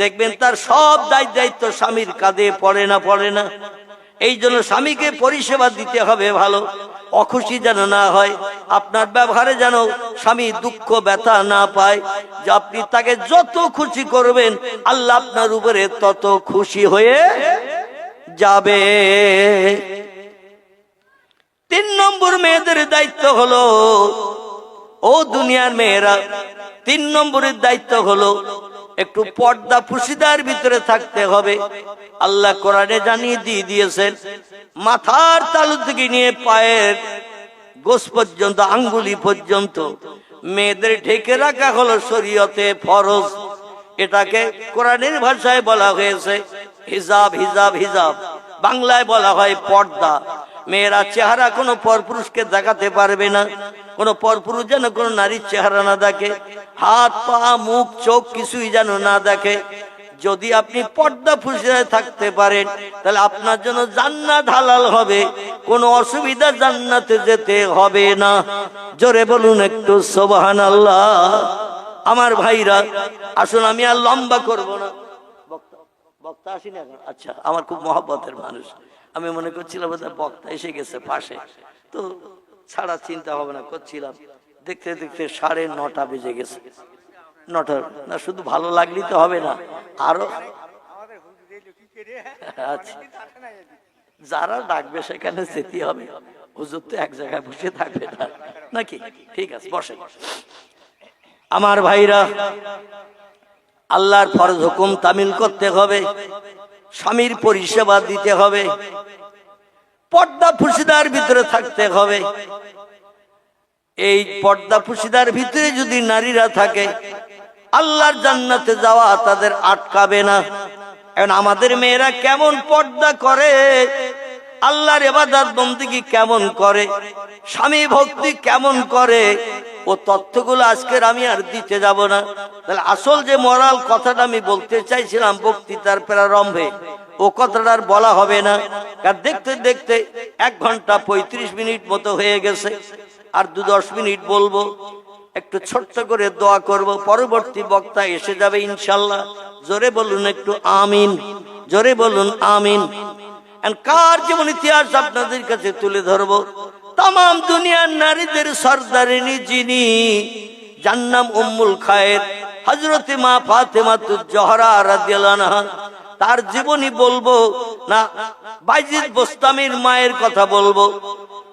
দেখবেন তার সব দায়িত্ব স্বামীর কাঁধে পড়ে না। এই জন্য স্বামীকে পরিষেবা দিতে হবে ভালো, অখুশি যেন না হয়, আপনার ব্যবহারে যেন স্বামী দুঃখ ব্যথা না পায়। যে আপনি তাকে যত খুশি করবেন, আল্লাহ আপনার উপরে তত খুশি হয়ে যাবে। 3 নম্বর মেয়েদের দায়িত্ব হলো, ও দুনিয়ার মেয়েরা, 3 নম্বরের দায়িত্ব হলো একটু পর্দা পুশিদার ভিতরে থাকতে হবে। আল্লাহ কোরআনে জানিয়ে দিয়েছেন, মাথার তালু থেকে নিয়ে পায়ের গোস পর্যন্ত, আঙ্গুলি পর্যন্ত মেয়েদের ঢেকে রাখা হলো শরীয়তে ফরজ। এটাকে কোরআনের ভাষায় বলা হয়েছে হিজাব। বাংলায় বলা হয় পর্দা। মেয়েরা চেহারা কোনো পরপুরুষকে দেখাতে পারবে না, কোনো পরপুরুষ যেন কোনো নারীর চেহারা না দেখে, হাত পা মুখ চোখ কিছুই যেন না দেখে। যদি আপনি পর্দা পুশিদায় থাকতে পারেন, তাহলে আপনার জন্য জান্নাত হালাল হবে, কোনো অসুবিধা জান্নাতে যেতে হবে না। জোরে বলুন একটু সুবহানাল্লাহ। আমার ভাইরা, আসুন আমি আর লম্বা করব না। বক্তা আসেনি এখন? আচ্ছা, আমার খুব মহব্বতের মানুষ, আমি মনে করছিলাম বক্তা এসে গেছে পাশে, তো ছাড়া চিন্তা ভাবনা করছিলাম। দেখতে 9:30 বেজে গেছে। 9টা না, শুধু ভালো লাগলেই তো হবে না, আরো আচ্ছা, যারা ডাকবে সেখানে যেতে হবে। হুজুর তো এক জায়গায় বসে থাকবে না নাকি? ঠিক আছে, বসে। আমার ভাইরা, আল্লাহর ফরজ হুকুম তামিল করতে হবে, স্বামীর পরিষেবা দিতে হবে, পর্দা পুশিদার ভিতরে থাকতে হবে। এই পর্দা পুশিদার ভিতরে যদি নারীরা থাকে, আল্লাহর জান্নাতে যাওয়া তাদের আটকাবে না। এখন আমাদের মেয়েরা কেমন পর্দা করে, আল্লাহর ইবাদত বন্দেগী কেমন করে, স্বামী ভক্তি কেমন করে, ও তথ্যগুলো আজকের আমি আর দিতে যাব না। তাহলে আসল যে মোরাল কথাটা আমি বলতে চাইছিলাম বক্তৃতার প্রারম্ভে, ও কথাটা আর বলা হবে না। কারণ দেখতে দেখতে 1 ঘন্টা 35 মিনিট মতো হয়ে গেছে। আর 2-10 মিনিট বলবো, একটু ছোট্ট করে দোয়া করব, পরবর্তী বক্তা এসে যাবে ইনশাল্লাহ। জোরে বলুন একটু আমিন, জোরে বলুন আমিন। কার জীবন ইতিহাস আপনাদের কাছে তুলে ধরবো। তাম দুনিয়ার নারীদের সরদারিনী যিনি, যার নাম উম্মুল খায়ের, হযরতে মা ফাতেমাতুজ জোহরা রাদিয়াল্লাহু আনহা, তার জীবনী বলবো না বাইজিদ বোস্তামির মায়ের কথা বলবো,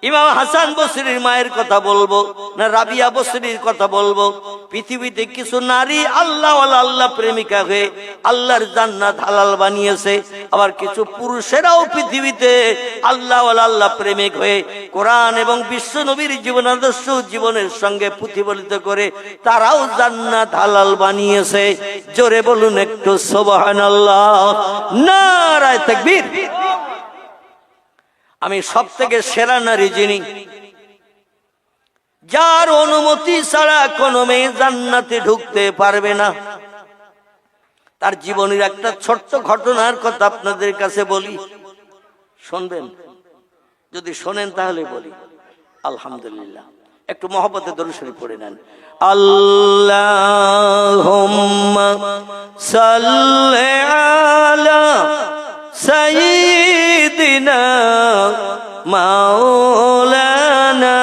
ইমাম হাসান বসরির মায়ের কথা বলবো, না রাবিয়া বসরির কথা বলবো। পৃথিবীতে কিছু নারী আল্লাহ ওয়ালা, আল্লাহ প্রেমিকা হয়ে আল্লাহর জান্নাত হালাল বানিয়েছে। আবার কিছু পুরুষেরাও পৃথিবীতে আল্লাহ ওয়ালা, আল্লাহ প্রেমিক হয়ে কোরআন এবং বিশ্ব নবীর জীবন আদর্শ জীবনের সঙ্গে প্রতিফলিত করে তারাও জান্নাত হালাল বানিয়েছে। জোরে বলুন একটু সুবহানাল্লাহ, নারায়ে তাকবীর। আমি সব থেকে সেরা নারী যিনি, যার অনুমতি ছাড়া কোনো মেয়ে জান্নাতে ঢুকতে পারবে না। তার জীবনের একটা ছোট্ট ঘটনার কথা আপনাদের কাছে বলি, শুনবেন? যদি শোনেন তাহলে বলি। আলহামদুলিল্লাহ, একটু মহব্বতে দরুদ শরীফ পড়ে নেন। আল্লাহুম্মা সাল্লি আলা সাইয়্যিদিনা মাওলানা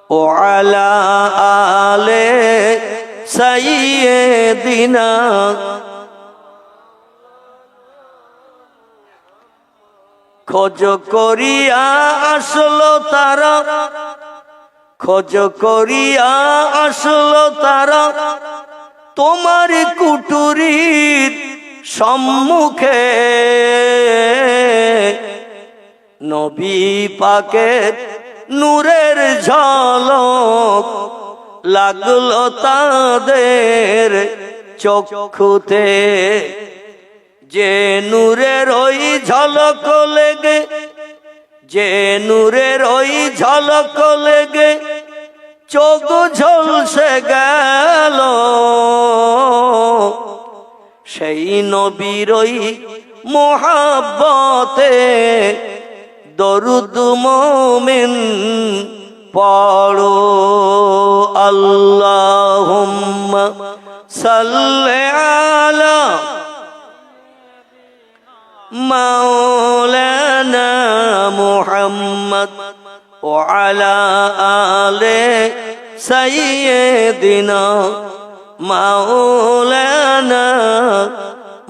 ওয়া আলা আলি সাইয়্যিদিনা। খোঁজ করিয়া আসলো তারা, খোঁজ করিয়া আসলো তারা তোমার কুটুরির সম্মুখে। নবী পাকের নূরের ঝলক লাগলো তাদের চক্ষুতে। যে নূরের ওই ঝলক লেগে, যে নূরের ওই ঝলক লেগে চোখ ঝলসে গেল, সেই নবীর ওই মোহাব্বতে দরুদ মুমিন পড়ো। আল্লাহুম্মা সাল্লি আলা মাওলানা মুহাম্মদ ওয়া আলা আলি সাইয়্যিদিনা মাওলানা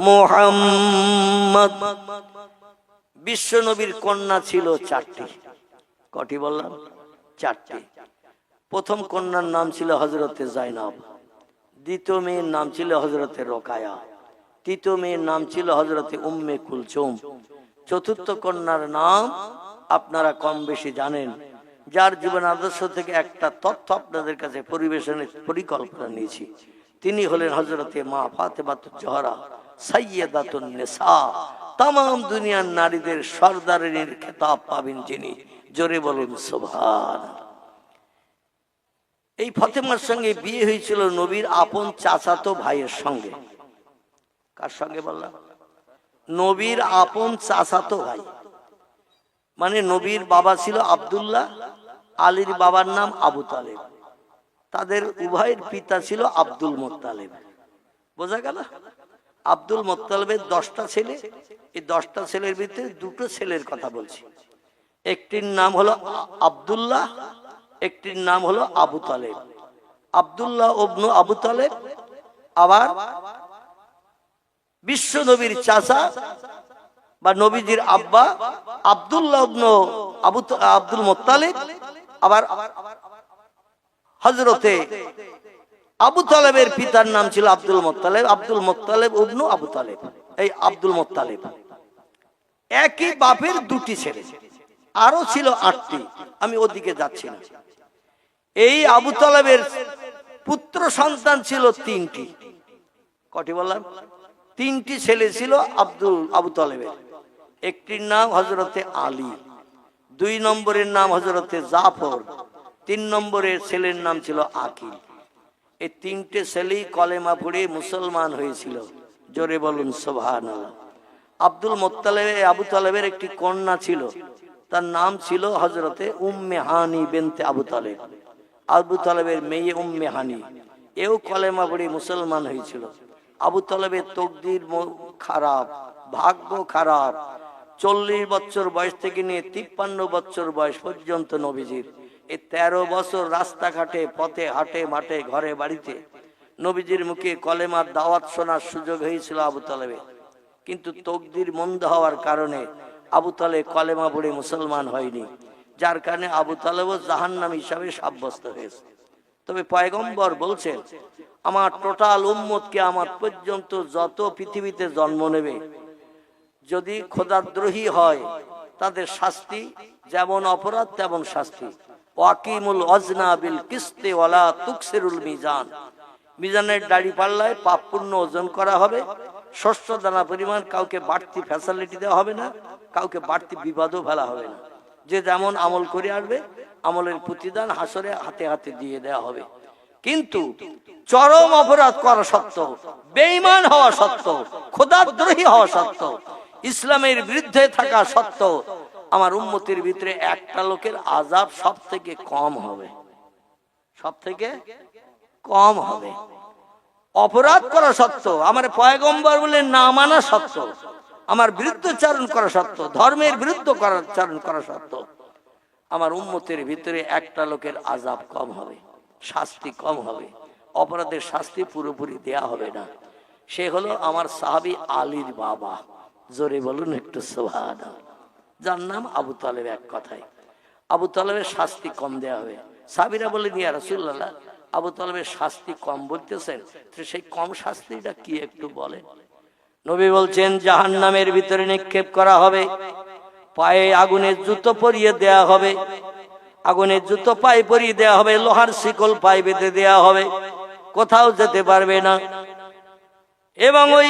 মুহাম্মদ। বিশ্ব নবীর কন্যা ছিল চারটি। কটি বললাম? চারটি। প্রথম কন্যার নাম ছিল হযরতে যায়নব, দ্বিতীয় মেয়ের নাম ছিল হযরতে রোকায়া, তৃতীয় মেয়ের নাম ছিল হযরতে উম্মে কুলসুম, চতুর্থ কন্যার নাম আপনারা কম বেশি জানেন, যার জীবন আদর্শ থেকে একটা তথ্য আপনাদের কাছে পরিবেশনের পরিকল্পনা নিয়েছি। তিনি হলেন হযরতে মা ফাতেমাতুজ জোহরা সাইয়্যিদাতুন নিসা। तमाम दुनियार नारीদের সরদারিনীর খেতাব পাবেন যিনি। জোরে বলুন সুবহানাল্লাহ। এই ফাতেমার সঙ্গে বিয়ে হয়েছিল নবীর আপন চাচাতো ভাইয়ের সঙ্গে। কার সঙ্গে বললাম? নবীর আপন চাচাতো ভাই, মানে নবীর বাবা ছিল আব্দুল্লাহ, আলীর বাবার নাম আবু তালেব, তাদের উভয়ের পিতা ছিল আব্দুল মুত্তালিব। বোঝা গেল? আব্দুল মুত্তালিবের 10টা ছেলে, এই 10টা ছেলের ভিতরে দুটো ছেলের কথা বলছি। একটির নাম হলো আব্দুল্লাহ, একটির নাম হলো আবু তালেব। আব্দুল্লাহ ইবনে আবু তালেব আবার বিশ্ব নবীর চাচা বা নবীজির আব্বা আব্দুল্লাহ ইবনে আব্দুল মুত্তালিব, আবার হযরতে আবু তালেবের পিতার নাম ছিল আব্দুল মুত্তালিব, আব্দুল মুত্তালিব ইবনে আবু তালেব। এই আব্দুল মুত্তালিব একই বাপের দুটি ছেলে, আরো ছিল 8টি, আমি ওদিকে যাচ্ছি না। এই আবু তালেবের পুত্র সন্তান ছিল 3টি। কটি বললাম? 3টি ছেলে ছিল আবু তালেবের। একটির নাম হযরতে আলী, 2 নম্বরের নাম হযরতে জাফর, 3 নম্বরের ছেলের নাম ছিল আকিল। এই 3টে ছেলেই কলেমা পড়ে মুসলমান হয়েছিল। জোরে বলুন সুবহানাল্লাহ। আব্দুল মুত্তালিব আবু তালেবের একটি কন্যা ছিল, তার নাম ছিল হযরতে উম্মে হানি বিনতে আবু তালেব। আবু তালেবের মেয়ে উম্মে হানি, এও কলেমা পড়ে মুসলমান হয়েছিল। আবু তালেবের তকদির খারাপ, ভাগ্য খারাপ। 40 বছর বয়স থেকে নিয়ে 53 বছর বয়স পর্যন্ত নবীজির এই 13 বছর রাস্তাঘাটে, পথে, হাটে, মাঠে, ঘরে, বাড়িতে নবীজির মুখে কলেমার দাওয়াত শোনার সুযোগ হয়েছিল আবু তালেবের। কিন্তু তকদির মন্দ হওয়ার কারণে আবু তালেব কলেমা পড়ে মুসলমান হয়নি, যার কারণে আবু তালেবও জাহান্নামী হিসাবে সাব্যস্ত হয়েছে। তবে পয়গম্বর বলছেন, আমার টোটাল উম্মত কিয়ামত পর্যন্ত যত পৃথিবীতে জন্ম নেবে, যদি খোদাদ্রোহী হয় তাদের শাস্তি যেমন অপরাধ তেমন শাস্তি। ওয়াকিমুল ওয়াজনা বিল কিসতি ওয়ালা তুকসিরুল মিজান। মিজানের দাড়ি পাল্লায় পাপ পুণ্য ওজন করা হবে। শস্য দানা পরিমাণ কাউকে বাড়তি ফ্যাসিলিটি দেওয়া হবে না, কাউকে বাড়তি বিবাদও ফেলা হবে না। যে যেমন আমল করে আসবে আমলের প্রতিদান হাসরে হাতে হাতে দিয়ে দেওয়া হবে। কিন্তু চরম অপরাধ করা সত্ত্বেও, বেঈমান হওয়া সত্ত্বেও, খোদাদ্রোহী হওয়া সত্ত্বেও, ইসলামের বিরুদ্ধে থাকা সত্ত্বেও আমার উম্মতের ভিতরে একটা লোকের আযাব সব থেকে কম হবে, সব থেকে কম হবে। অপরাধ করা সত্ত্বেও, আমার পয়গম্বর বলে না মানা সত্ত্বেও, আমার বিরুদ্ধচারণ করা সত্ত্বেও, ধর্মের বিরুদ্ধচারণ করা সত্ত্বেও আমার উম্মতের ভিতরে একটা লোকের আযাব কম হবে, শাস্তি কম হবে, অপরাধের শাস্তি পুরোপুরি দেয়া হবে না। সে হলো আমার সাহাবী আলীর বাবা, জোরে বলুন একটু সুবহানাল্লাহ, যার নাম আবু তালেব। এক কথায় আবু তালেবের শাস্তি কম দেয়া হবে। সাহাবীরা বলেন, ইয়া রাসূলুল্লাহ, আবু তালেবের শাস্তি কম বলতেছেন, তো সেই কম শাস্তিটা কি একটু বলেন। নবী বলছেন, জাহান্নামের ভিতরে নিক্ষেপ করা হবে, পায়ে আগুনের জুতো পরিয়ে দেয়া হবে, আগুনের জুতো পায়ে পরিয়ে দেয়া হবে, লোহার শিকল পায়ে বেঁধে দেয়া হবে, কোথাও যেতে পারবে না। এবং ওই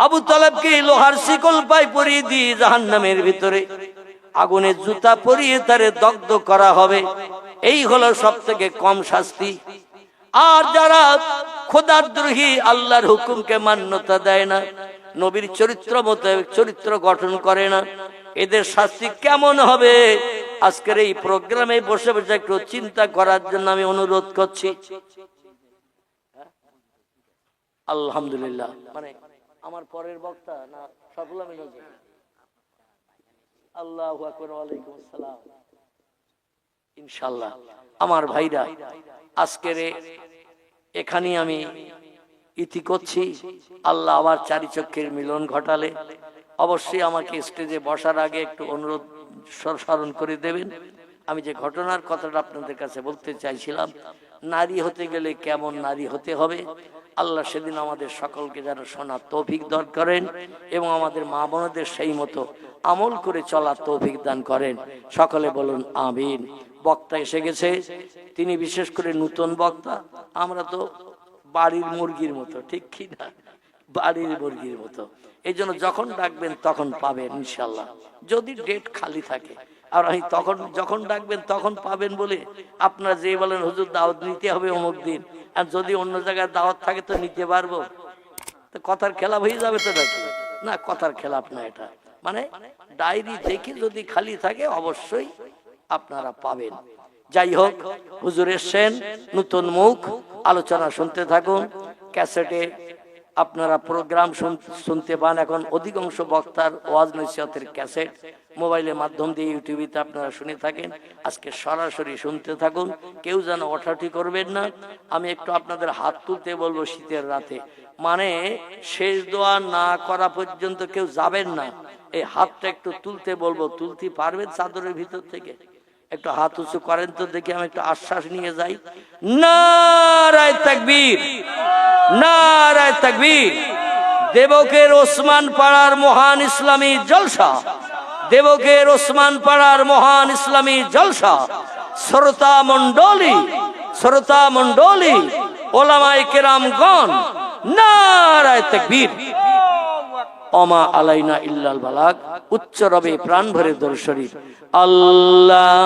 আবু তালেবকে লোহার শিকল পায়ে পরিয়ে দিয়ে জাহান্নামের ভিতরে আগুনের জুতা পরিয়ে তারে দগ্ধ করা হবে। এই হলো সব থেকে কম শাস্তি। আর যারা খোদাদ্রোহী, আল্লাহর হুকুমকে মান্যতা দেয় না, নবীর চরিত্র মতো চরিত্র গঠন করে না, এদের শাস্তি কেমন হবে? আজকের এই প্রোগ্রামে বসে বসে একটু চিন্তা করার জন্য আমি অনুরোধ করছি। আলহামদুলিল্লাহ, মানে আমার পরের বক্তা না সফল আমি নজর। আল্লাহু আকবার, ওয়ালাইকুম আসসালাম। ইনশাআল্লাহ আমার ভাইরা, আজকের এখানে আমি ইতি করছি। আল্লাহ আবার চারি চক্ষের মিলন ঘটালে অবশ্যই আমাকে স্টেজে বসার আগে একটু অনুরোধ স্মরণ করে দেবেন। আমি যে ঘটনার কথাটা আপনাদের কাছে বলতে চাইছিলাম, নারী হতে গেলে কেমন নারী হতে হবে, আল্লাহ সেদিন আমাদের সকলকে যেন শোনার তৌফিক দান করেন এবং আমাদের মা বোনদের সেই মতো আমল করে চলার তৌফিক দান করেন। সকলে বলুন আমিন। বক্তা এসে গেছে, তিনি বিশেষ করে নতুন বক্তা। আমরা তো বাড়ির মুরগির মতো, ঠিক কি না? বাড়ির মুরগির মতো। এই জন্য যখন ডাকবেন তখন পাবেন ইনশাল্লাহ, যদি ডেট খালি থাকে। আর আমি তখন যখন ডাকবেন তখন পাবেন বলে আপনারা যে বলেন হুজুর দাওয়াত নিতে হবে অমুক দিন, আর যদি অন্য জায়গায় দাওয়াত থাকে তো নিতে পারবো, তো কথার খেলাপ হয়ে যাবে তো নাকি? না, কথার খেলাপ না এটা। মানে ডায়েরি দেখে যদি খালি থাকে অবশ্যই আপনারা পাবেন। যাই হোক, হুজুর এসেছেন, নতুন মুখ, আলোচনা শুনতে থাকুন। ক্যাসেটে আপনারা প্রোগ্রাম শুনতে পান। এখন অধিকাংশ বক্তার ওয়াজ নসিহতের ক্যাসেট মোবাইলের মাধ্যম দিয়ে ইউটিউবে আপনারা শুনে থাকেন। আজকে সরাসরি শুনতে থাকুন, কেউ যেন ওঠাটি করবেন না। আমি একটু আপনাদের হাত তুলতে বলবো শীতের রাতে, মানে শেষ দোয়া না করা পর্যন্ত কেউ যাবেন না। এই হাতটা একটু তুলতে বলবো, তুলতে পারবেন চাদরের ভিতর থেকে? একটু হাত উঁচু করেন তো দেখি, আমি একটু আশ্বাস নিয়ে যাই। নারায়ে তাকবীর, নারায়ে তাকবীর। দেবকের ওসমান পাড়ার মহান ইসলামী জলসা, দেবকের ওসমান পাড়ার মহান ইসলামী জলসা, শ্রোতা মণ্ডলী, শ্রোতা মণ্ডলী, ওলামায়ে কেরামগণ, নারায়ে তাকবীর। ওমা আলাইনা ইল্লাল বালাগ। উচ্চ রবে প্রাণ ভরে দরুদ শরীফ। আল্লাহ